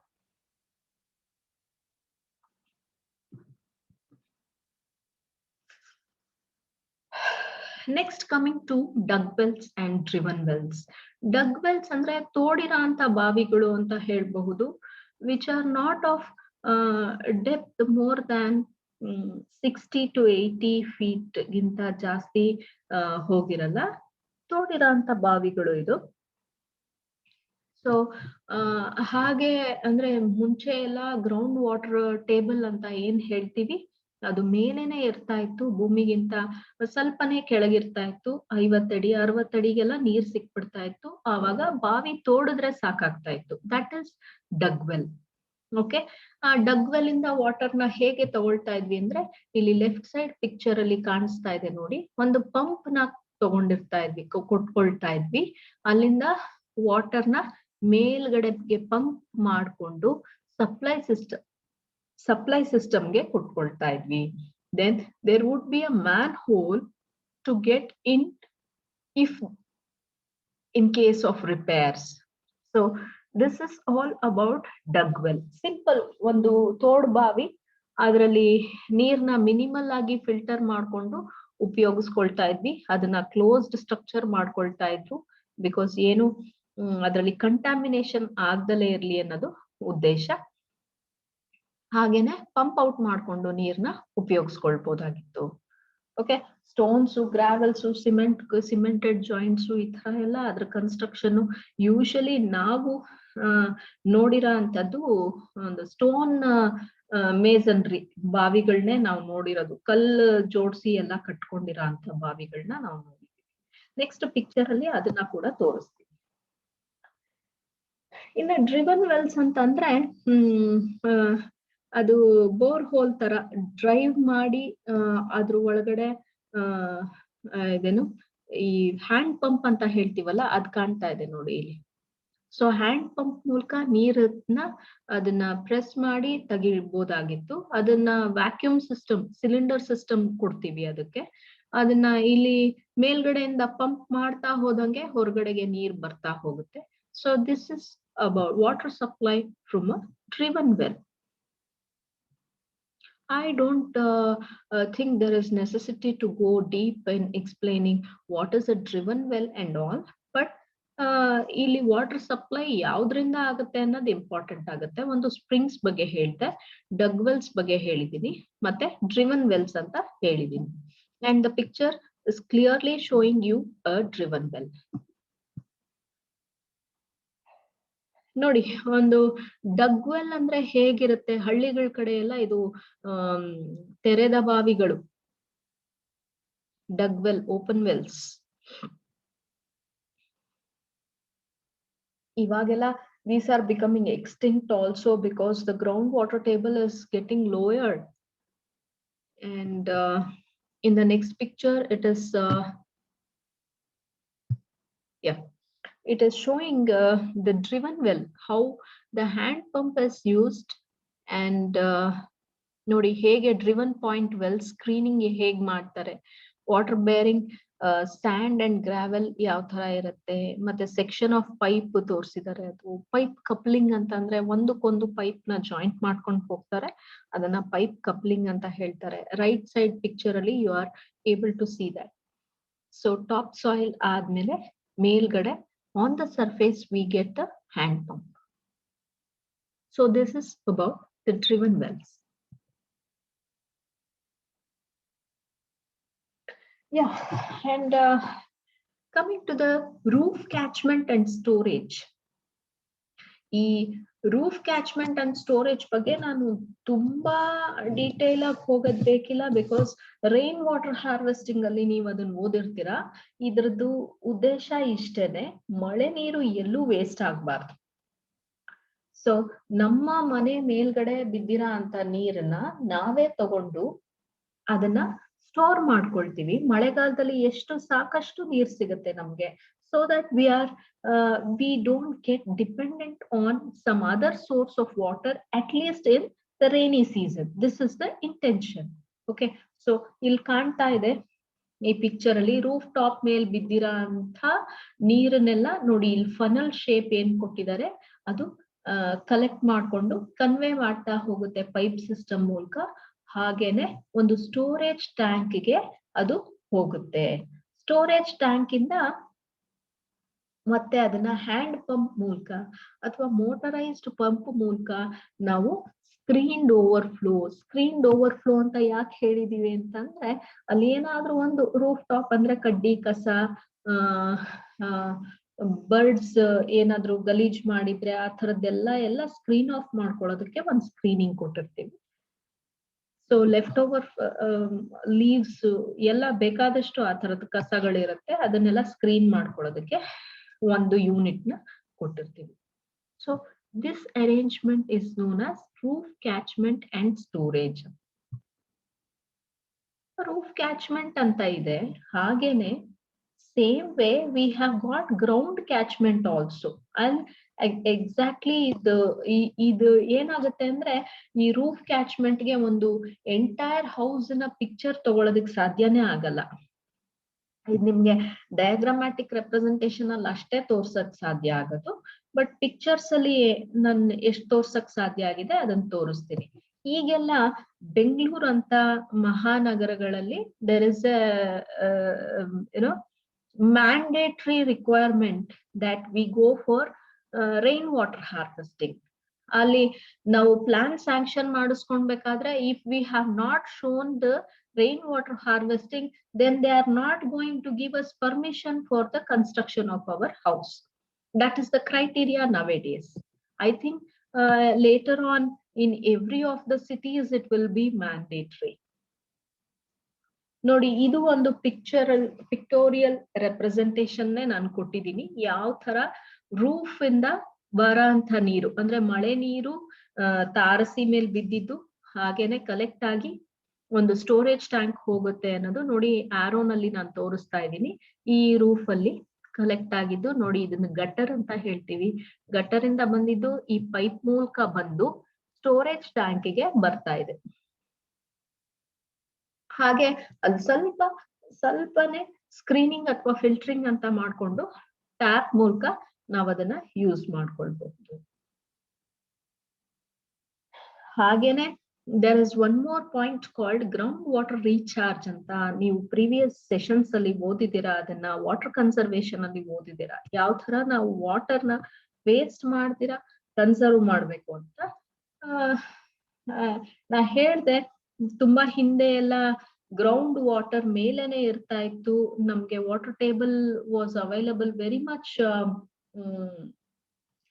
Next coming to dug wells and driven wells. Dug wells ಅಂದ್ರೆ ತೋಡಿರೋ ಅಂತ ಬಾವಿಗಳು ಅಂತ ಹೇಳ್ಬಹುದು, which are not of depth more than 60 to 80 feet ಗಿಂತ ಜಾಸ್ತಿ ಹೋಗಿರಲ್ಲ. ತೋಡಿರೋ ಅಂತ ಬಾವಿಗಳು ಇದು. ಸೊ ಹಾಗೆ ಅಂದ್ರೆ ಮುಂಚೆ ಎಲ್ಲ ಗ್ರೌಂಡ್ ವಾಟರ್ ಟೇಬಲ್ ಅಂತ ಏನ್ ಹೇಳ್ತೀವಿ ಅದು ಮೇಲೇನೆ ಇರ್ತಾ ಇತ್ತು, ಭೂಮಿಗಿಂತ ಸ್ವಲ್ಪನೇ ಕೆಳಗಿರ್ತಾ ಇತ್ತು. 50 ಅಡಿ 60 ಅಡಿಗೆಲ್ಲ ನೀರ್ ಸಿಕ್ಬಿಡ್ತಾ ಇತ್ತು. ಆವಾಗ ಬಾವಿ ತೋಡಿದ್ರೆ ಸಾಕಾಗ್ತಾ ಇತ್ತು. That is dug well. Okay, ಆ ಡಗ್ ವೆಲ್ ಇಂದ ವಾಟರ್ ನ ಹೇಗೆ ತಗೊಳ್ತಾ ಇದ್ವಿ ಅಂದ್ರೆ, ಇಲ್ಲಿ ಲೆಫ್ಟ್ ಸೈಡ್ ಪಿಕ್ಚರ್ ಅಲ್ಲಿ ಕಾಣಿಸ್ತಾ ಇದೆ ನೋಡಿ, ಒಂದು ಪಂಪ್ ನ ತಗೊಂಡಿರ್ತಾ ಇದ್ವಿ, ಕೊಟ್ಕೊಳ್ತಾ ಇದ್ವಿ. ಅಲ್ಲಿಂದ ವಾಟರ್ ನ ಮೇಲ್ಗಡೆಗೆ ಪಂಪ್ ಮಾಡ್ಕೊಂಡು ಸಪ್ಲೈ ಸಿಸ್ಟಮ್ಗೆ ಕೊಟ್ಕೊಳ್ತಾ ಇದ್ವಿ. Then there would be a manhole to get in if in case of repairs. So this is all about dug well. Simple ಒಂದು ತೋಡ್ ಬಾವಿ, ಅದರಲ್ಲಿ ನೀರ್ನ ಮಿನಿಮಲ್ ಆಗಿ ಫಿಲ್ಟರ್ ಮಾಡ್ಕೊಂಡು ಉಪಯೋಗಿಸ್ಕೊಳ್ತಾ ಇದ್ವಿ. ಅದನ್ನ ಕ್ಲೋಸ್ಡ್ ಸ್ಟ್ರಕ್ಚರ್ ಮಾಡ್ಕೊಳ್ತಾ ಇದ್ರು, ಬಿಕಾಸ್ ಏನು ಅದರಲ್ಲಿ ಕಂಟಾಮಿನೇಷನ್ ಆಗ್ದಲೇ ಇರ್ಲಿ ಅನ್ನೋದು ಉದ್ದೇಶ. ಹಾಗೇನೆ ಪಂಪ್ ಔಟ್ ಮಾಡ್ಕೊಂಡು ನೀರ್ನ ಉಪಯೋಗಿಸ್ಕೊಳ್ಬಹುದಾಗಿತ್ತು. ಓಕೆ, ಸ್ಟೋನ್ಸು, ಗ್ರಾವೆಲ್ಸು, ಸಿಮೆಂಟೆಡ್ ಜಾಯಿಂಟ್ಸು ಈ ತರ ಎಲ್ಲ ಅದ್ರ ಕನ್ಸ್ಟ್ರಕ್ಷನ್ ಯೂಶಲಿ ನಾವು ನೋಡಿರೋ ಅಂತದ್ದು ಒಂದು ಸ್ಟೋನ್ ಮೇಸನ್ರಿ ಬಾವಿಗಳನ್ನೇ ನಾವು ನೋಡಿರೋದು. ಕಲ್ಲು ಜೋಡಿಸಿ ಎಲ್ಲ ಕಟ್ಕೊಂಡಿರೋ ಅಂತ ಬಾವಿಗಳನ್ನ ನಾವು ನೋಡಿದ್ವಿ. ನೆಕ್ಸ್ಟ್ ಪಿಕ್ಚರ್ ಅಲ್ಲಿ ಅದನ್ನ ಕೂಡ ತೋರಿಸ್ತೀವಿ. ಇನ್ನ ಡ್ರಿವನ್ ವೆಲ್ಸ್ ಅಂತಂದ್ರೆ ಅದು ಬೋರ್ ಹೋಲ್ ತರ ಡ್ರೈವ್ ಮಾಡಿ ಅದ್ರ ಒಳಗಡೆ ಇದೇನು ಈ ಹ್ಯಾಂಡ್ ಪಂಪ್ ಅಂತ ಹೇಳ್ತೀವಲ್ಲ, ಅದ್ ಕಾಣ್ತಾ ಇದೆ ನೋಡಿ ಇಲ್ಲಿ. ಸೊ ಹ್ಯಾಂಡ್ ಪಂಪ್ ಮೂಲಕ ನೀರನ್ನ ಅದನ್ನ ಪ್ರೆಸ್ ಮಾಡಿ ತೆಗಿಬಹುದಾಗಿತ್ತು. ಅದನ್ನ ವ್ಯಾಕ್ಯೂಮ್ ಸಿಸ್ಟಮ್, ಸಿಲಿಂಡರ್ ಸಿಸ್ಟಮ್ ಕೊಡ್ತೀವಿ ಅದಕ್ಕೆ. ಅದನ್ನ ಇಲ್ಲಿ ಮೇಲ್ಗಡೆಯಿಂದ ಪಂಪ್ ಮಾಡ್ತಾ ಹೋದಂಗೆ ಹೊರಗಡೆಗೆ ನೀರ್ ಬರ್ತಾ ಹೋಗುತ್ತೆ. So this is about water supply from a driven well. I don't think there is necessity to go deep in explaining what is a driven well and all, but ಇಲ್ಲಿ ವಾಟರ್ ಸಪ್ಲೈ ಯಾವ್ದ್ರಿಂದ ಆಗುತ್ತೆ ಅನ್ನೋದು important ಆಗುತ್ತೆ. ಒಂದು springs ಬಗ್ಗೆ ಹೇಳ್ದೆ, ಡಗ್ Wells ಬಗ್ಗೆ ಹೇಳಿದೀನಿ, ಮತ್ತೆ ಡ್ರಿವನ್ ವೆಲ್ಸ್ ಅಂತ ಹೇಳಿದೀನಿ. And the picture is clearly showing you a driven well. ನೋಡಿ, ಒಂದು ಡಗ್ ವೆಲ್ ಅಂದ್ರೆ ಹೇಗಿರುತ್ತೆ, ಹಳ್ಳಿಗಳ ಕಡೆ ಎಲ್ಲ ಇದು ತೆರೆದ ಬಾವಿಗಳು, ಡಗ್ ವೆಲ್, ಓಪನ್ ವೆಲ್ಸ್. ಇವಾಗೆಲ್ಲ these are becoming extinct also because the groundwater table is getting lowered. And in the next picture it is it is showing the driven well, how the hand pump is used. And ನೋಡಿ ಹೇಗೆ driven point well screening ಹೇಗ್ ಮಾಡ್ತಾರೆ, water bearing sand and gravel ಯಾವ ತರ ಇರುತ್ತೆ, ಮತ್ತೆ section of pipe ತೋರಿಸಿದ್ದಾರೆ. ಅದು ಪೈಪ್ ಕಪ್ಲಿಂಗ್ ಅಂತ ಅಂದ್ರೆ ಒಂದಕ್ಕೊಂದು ಪೈಪ್ ನ ಜಾಯಿಂಟ್ ಮಾಡ್ಕೊಂಡು ಹೋಗ್ತಾರೆ, ಅದನ್ನ ಪೈಪ್ ಕಪ್ಲಿಂಗ್ ಅಂತ ಹೇಳ್ತಾರೆ. ರೈಟ್ ಸೈಡ್ ಪಿಕ್ಚರ್ ಅಲ್ಲಿ you are able to see that. So top soil ಆದ್ಮೇಲೆ ಮೇಲ್ಗಡೆ on the surface we get the hand pump. So this is about the driven wells. Yeah, and coming to the roof catchment and storage. ಈ roof catchment and storage ಬಗ್ಗೆ ನಾನು ತುಂಬಾ detail ಆಗಿ ಹೋಗೋದ್ ಬೇಕಿಲ್ಲ, because rain water harvesting ಅಲ್ಲಿ ನೀವು ಅದನ್ನ ಓದಿರ್ತೀರಾ. ಇದ್ರದ್ದು ಉದ್ದೇಶ ಇಷ್ಟೇನೆ, ಮಳೆ ನೀರು ಎಲ್ಲೂ ವೇಸ್ಟ್ ಆಗ್ಬಾರ್ದು. ಸೊ ನಮ್ಮ ಮನೆ ಮೇಲ್ಗಡೆ ಬಿದ್ದಿರೋ ಅಂತ ನೀರನ್ನ ನಾವೇ ತಗೊಂಡು ಅದನ್ನ ಸ್ಟೋರ್ ಮಾಡ್ಕೊಳ್ತೀವಿ. ಮಳೆಗಾಲದಲ್ಲಿ ಎಷ್ಟು ಸಾಕಷ್ಟು ನೀರ್ ಸಿಗುತ್ತೆ ನಮ್ಗೆ. So that we don't get dependent on some other source of water, at least in the rainy season. This is the intention. Okay, so ಇಲ್ಲಿ ಕಾಣ್ತಾ ಇದೆ ಈ ಪಿಕ್ಚರ್ ಅಲ್ಲಿ ರೂಫ್ ಟಾಪ್ ಮೇಲ್ ಬಿದ್ದಿರೋ ಅಂತ ನೀರನ್ನೆಲ್ಲ ನೋಡಿ, ಇಲ್ಲಿ ಫನಲ್ ಶೇಪ್ ಏನ್ ಕೊಟ್ಟಿದ್ದಾರೆ ಅದು ಕಲೆಕ್ಟ್ ಮಾಡ್ಕೊಂಡು ಕನ್ವೆ ಮಾಡ್ತಾ ಹೋಗುತ್ತೆ ಪೈಪ್ ಸಿಸ್ಟಮ್ ಮೂಲಕ. ಹಾಗೇನೆ ಒಂದು ಸ್ಟೋರೇಜ್ ಟ್ಯಾಂಕ್ಗೆ ಅದು ಹೋಗುತ್ತೆ. ಸ್ಟೋರೇಜ್ ಟ್ಯಾಂಕ್ ಇಂದ ಮತ್ತೆ ಅದನ್ನ ಹ್ಯಾಂಡ್ ಪಂಪ್ ಮೂಲಕ ಅಥವಾ ಮೋಟರೈಸ್ಡ್ ಪಂಪ್ ಮೂಲಕ ನಾವು ಸ್ಕ್ರೀನ್ಡ್ ಓವರ್ಫ್ಲೋ ಅಂತ ಯಾಕೆ ಹೇಳಿದೀವಿ ಅಂತಂದ್ರೆ, ಅಲ್ಲಿ ಏನಾದ್ರೂ ಒಂದು ರೂಫ್ ಟಾಪ್ ಅಂದ್ರೆ ಕಡ್ಡಿ ಕಸ ಬರ್ಡ್ಸ್ ಏನಾದ್ರು ಗಲೀಜ್ ಮಾಡಿದ್ರೆ ಆ ತರದ್ದೆಲ್ಲ ಎಲ್ಲ ಸ್ಕ್ರೀನ್ ಆಫ್ ಮಾಡ್ಕೊಳ್ಳೋದಕ್ಕೆ ಒಂದು ಸ್ಕ್ರೀನಿಂಗ್ ಕೊಟ್ಟಿರ್ತೀವಿ. ಸೊ ಲೆಫ್ಟ್ ಓವರ್ ಲೀವ್ಸ್ ಎಲ್ಲ ಬೇಕಾದಷ್ಟು ಆ ತರದ ಕಸಗಳಿರುತ್ತೆ, ಅದನ್ನೆಲ್ಲ ಸ್ಕ್ರೀನ್ ಮಾಡ್ಕೊಳ್ಳೋದಕ್ಕೆ ಒಂದು ಯೂನಿಟ್ ನ ಕೊಟ್ಟಿರ್ತೀವಿ. So this arrangement is known as roof catchment and storage. Roof catchment ಅಂತ ಇದೆ, ಹಾಗೇನೆ same way we have got ground catchment also. And exactly ಇದು ಏನಾಗುತ್ತೆ ಅಂದ್ರೆ ಈ ರೂಫ್ ಕ್ಯಾಚ್ಮೆಂಟ್ ಗೆ ಒಂದು ಎಂಟೈರ್ ಹೌಸ್ ನ ಪಿಕ್ಚರ್ ತಗೊಳ್ಳೋದಕ್ಕೆ ಸಾಧ್ಯನೇ ಆಗಲ್ಲ. ಇದು ನಿಮ್ಗೆ ಡಯಾಗ್ರಾಮ್ಯಾಟಿಕ್ ರೆಪ್ರೆಸೆಂಟೇಶನ್ ಅಲ್ಲಿ ಅಷ್ಟೇ ತೋರ್ಸಕ್ ಸಾಧ್ಯ ಆಗೋದು, ಬಟ್ ಪಿಕ್ಚರ್ಸ್ ಅಲ್ಲಿ ನನ್ ಎಷ್ಟು ತೋರ್ಸಕ್ ಸಾಧ್ಯ ಆಗಿದೆ ಅದನ್ನ ತೋರಿಸ್ತೀನಿ. ಈಗೆಲ್ಲ ಬೆಂಗಳೂರು ಅಂತ ಮಹಾನಗರಗಳಲ್ಲಿ ದೇರ್ ಇಸ್ ಏನೋ mandatory requirement that we go for rainwater harvesting. ಅಲ್ಲಿ ನಾವು ಪ್ಲಾನ್ ಸ್ಯಾಂಕ್ಷನ್ ಮಾಡಿಸ್ಕೊಳ್ಬೇಕಾದ್ರೆ if we have not shown the rainwater harvesting, then they are not going to give us permission for the construction of our house. That is the criteria nowadays. I think later on in every of the cities it will be mandatory. ನೋಡಿ, ಇದು ಒಂದು pictorial representation ನಾನು ಕೊಟ್ಟಿದ್ದೀನಿ. ಯಾವ ತರ roof ಇಂದ ಬರಂತ ನೀರು ಅಂದ್ರೆ ಮಳೆ ನೀರು ತಾರಸಿ ಮೇಲೆ ಬಿದ್ದಿದ್ದು ಹಾಗೇನೆ ಕಲೆಕ್ಟ್ ಆಗಿ ಒಂದು ಸ್ಟೋರೇಜ್ ಟ್ಯಾಂಕ್ ಹೋಗುತ್ತೆ ಅನ್ನೋದು ನೋಡಿ ಆರೋನಲ್ಲಿ ನಾನು ತೋರಿಸ್ತಾ ಇದ್ದೀನಿ. ಈ ರೂಫ್ ಅಲ್ಲಿ ಕಲೆಕ್ಟ್ ಆಗಿದ್ದು ನೋಡಿ, ಇದನ್ನ ಗಟ್ಟರ್ ಅಂತ ಹೇಳ್ತೀವಿ. ಗಟ್ಟರ್ ಇಂದ ಬಂದಿದ್ದು ಈ ಪೈಪ್ ಮೂಲಕ ಬಂದು ಸ್ಟೋರೇಜ್ ಟ್ಯಾಂಕ್ಗೆ ಬರ್ತಾ ಇದೆ. ಹಾಗೆ ಅದು ಸ್ವಲ್ಪನೇ ಸ್ಕ್ರೀನಿಂಗ್ ಅಥವಾ ಫಿಲ್ಟರಿಂಗ್ ಅಂತ ಮಾಡ್ಕೊಂಡು ಟ್ಯಾಪ್ ಮೂಲಕ ನಾವ್ ಅದನ್ನ ಯೂಸ್ ಮಾಡ್ಕೊಳ್ಬಹುದು. ಹಾಗೇನೆ there is one more point called ground water recharge ಅಂತ. ನೀವು ಪ್ರೀವಿಯಸ್ ಸೆಷನ್ಸ್ ಅಲ್ಲಿ ಓದಿದ್ದೀರಾ, ಅದನ್ನ ವಾಟರ್ ಕನ್ಸರ್ವೇಶನ್ ಅಲ್ಲಿ ಓದಿದ್ದೀರಾ, ಯಾವ ತರ ನಾವು ವಾಟರ್ ನ ವೇಸ್ಟ್ ಮಾಡ್ತೀರಾ ಕನ್ಸರ್ವ್ ಮಾಡ್ಬೇಕು ಅಂತ. ನಾ ಹೇಳ್ದೆ ತುಂಬಾ ಹಿಂದೆ ಎಲ್ಲ ಗ್ರೌಂಡ್ ವಾಟರ್ ಮೇಲೇನೆ ಇರ್ತಾ ಇತ್ತು, ನಮ್ಗೆ water table was available very much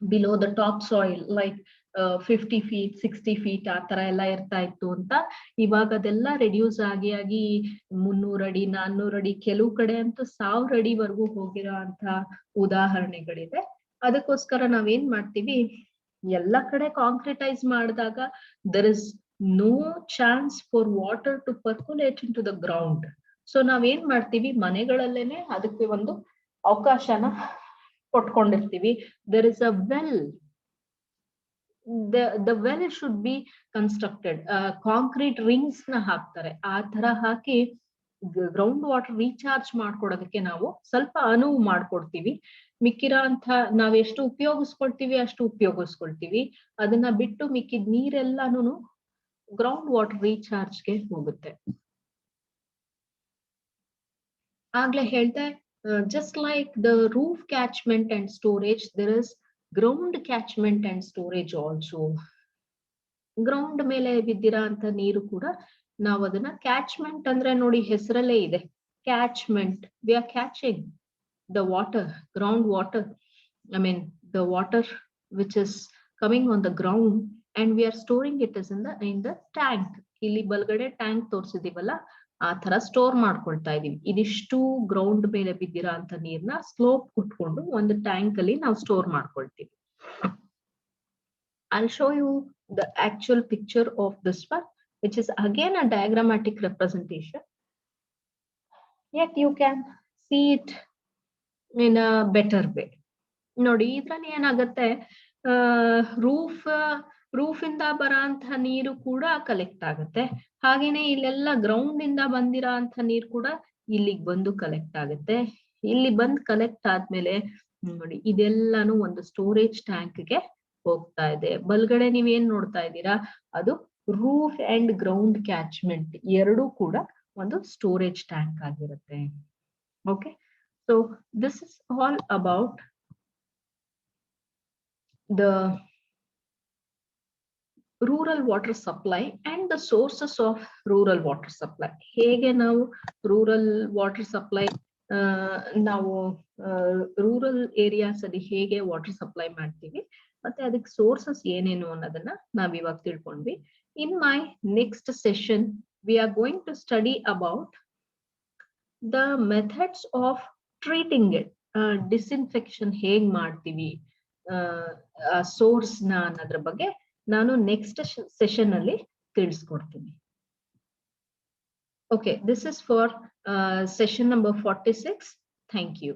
below the top soil, like 50 feet 60 feet ಆ ತರ ಎಲ್ಲ ಇರ್ತಾ ಇತ್ತು ಅಂತ. ಇವಾಗ ಅದೆಲ್ಲ ರೆಡ್ಯೂಸ್ ಆಗಿ 300 ಅಡಿ 400 ಅಡಿ, ಕೆಲವು ಕಡೆ ಅಂತೂ 1000 ಅಡಿವರೆಗೂ ಹೋಗಿರೋ ಅಂತ ಉದಾಹರಣೆಗಳಿದೆ. ಅದಕ್ಕೋಸ್ಕರ ನಾವೇನ್ ಮಾಡ್ತೀವಿ, ಎಲ್ಲ ಕಡೆ ಕಾಂಕ್ರಿಟೈಸ್ ಮಾಡಿದಾಗ there is no chance for water to percolate into the ground. So ನಾವೇನ್ ಮಾಡ್ತೀವಿ, ಮನೆಗಳಲ್ಲೇನೆ ಅದಕ್ಕೆ ಒಂದು ಅವಕಾಶನ ಕೊಟ್ಕೊಂಡಿರ್ತೀವಿ. there is a well, the well should be constructed. Concrete rings ನ ಹಾಕ್ತಾರೆ, ಆ ತರ ಹಾಕಿ ಗ್ರೌಂಡ್ ವಾಟರ್ ರೀಚಾರ್ಜ್ ಮಾಡ್ಕೊಡೋದಕ್ಕೆ ನಾವು ಸ್ವಲ್ಪ ಅನುವು ಮಾಡ್ಕೊಡ್ತೀವಿ. ಮಿಕ್ಕಿರೋ ಅಂತ ನಾವೆಷ್ಟು ಉಪಯೋಗಿಸ್ಕೊಳ್ತೀವಿ ಅಷ್ಟು ಉಪಯೋಗಿಸ್ಕೊಳ್ತೀವಿ, ಅದನ್ನ ಬಿಟ್ಟು ಮಿಕ್ಕಿದ ನೀರೆಲ್ಲಾನು ಗ್ರೌಂಡ್ ವಾಟರ್ ರೀಚಾರ್ಜ್ಗೆ ಹೋಗುತ್ತೆ. ಆಗ್ಲೇ ಹೇಳ್ದೆ, just like the roof catchment and storage, there is ground catchment and storage also. Ground ಮೇಲೆ ಬಿದ್ದಿರೋ ಅಂತ ನೀರು ಕೂಡ ನಾವು ಅದನ್ನ ಕ್ಯಾಚ್ಮೆಂಟ್ ಅಂದ್ರೆ ನೋಡಿ ಹೆಸರಲ್ಲೇ ಇದೆ, catchment. We are catching the water, ground water, I mean the water which is coming on the ground and we are storing it as in the tank. ಇಲ್ಲಿ ಬಲ್ಗಡೆ ಟ್ಯಾಂಕ್ ತೋರಿಸಿದೀವಲ್ಲ, ಆ ತರ ಸ್ಟೋರ್ ಮಾಡ್ಕೊಳ್ತಾ ಇದೀವಿ. ಇದಿಷ್ಟು ಗ್ರೌಂಡ್ ಮೇಲೆ ಬಿದ್ದಿರೋ ಅಂತ ನೀರ್ನ ಸ್ಲೋಪ್ ಕುಟ್ಕೊಂಡು ಒಂದು ಟ್ಯಾಂಕ್ ಅಲ್ಲಿ ನಾವು ಸ್ಟೋರ್ ಮಾಡ್ಕೊಳ್ತೀವಿ. I'll show you the actual picture of this one, which is again a diagrammatic representation, yet you can see it in a better way. ನೋಡಿ, ಇದ್ರಲ್ಲಿ ಏನಾಗುತ್ತೆ, ರೂಫ್ ಇಂದ ಬರಂತ ನೀರು ಕೂಡ ಕಲೆಕ್ಟ್ ಆಗುತ್ತೆ. ಹಾಗೇನೆ ಇಲ್ಲೆಲ್ಲ ಗ್ರೌಂಡ್ ಇಂದ ಬಂದಿರೋ ಅಂತ ನೀರು ಕೂಡ ಇಲ್ಲಿಗೆ ಬಂದು ಕಲೆಕ್ಟ್ ಆಗುತ್ತೆ. ಇಲ್ಲಿ ಬಂದು ಕಲೆಕ್ಟ್ ಆದ್ಮೇಲೆ ನೋಡಿ ಇದೆಲ್ಲಾನು ಒಂದು ಸ್ಟೋರೇಜ್ ಟ್ಯಾಂಕ್ಗೆ ಹೋಗ್ತಾ ಇದೆ. ಬಲ್ಗಡೆ ನೀವೇನ್ ನೋಡ್ತಾ ಇದ್ದೀರಾ, ಅದು ರೂಫ್ ಅಂಡ್ ಗ್ರೌಂಡ್ ಕ್ಯಾಚ್ಮೆಂಟ್ ಎರಡೂ ಕೂಡ ಒಂದು ಸ್ಟೋರೇಜ್ ಟ್ಯಾಂಕ್ ಆಗಿರುತ್ತೆ. Okay, so this is all about the rural water supply and the sources of rural water supply. ಹೇಗೆ ನಾವು ರೂರಲ್ ವಾಟರ್ ಸಪ್ಲೈ ನಾವು ರೂರಲ್ ಏರಿಯಾಸ್ ಅಲ್ಲಿ ಹೇಗೆ ವಾಟರ್ ಸಪ್ಲೈ ಮಾಡ್ತೀವಿ ಮತ್ತೆ ಅದಕ್ಕೆ ಸೋರ್ಸಸ್ ಏನೇನು ಅನ್ನೋದನ್ನ ನಾವ್ ಇವಾಗ ತಿಳ್ಕೊಂಡ್ವಿ. In my next session we are going to study about the methods of treating it, disinfection ಹೇಗ್ ಮಾಡ್ತೀವಿ ಸೋರ್ಸ್ ನ ಅನ್ನೋದ್ರ ಬಗ್ಗೆ ನಾನು ನೆಕ್ಸ್ಟ್ ಸೆಷನ್ ಅಲ್ಲಿ ತಿಳಿಸ್ಕೊಡ್ತೀನಿ. Okay, this is for session number 46. Thank you.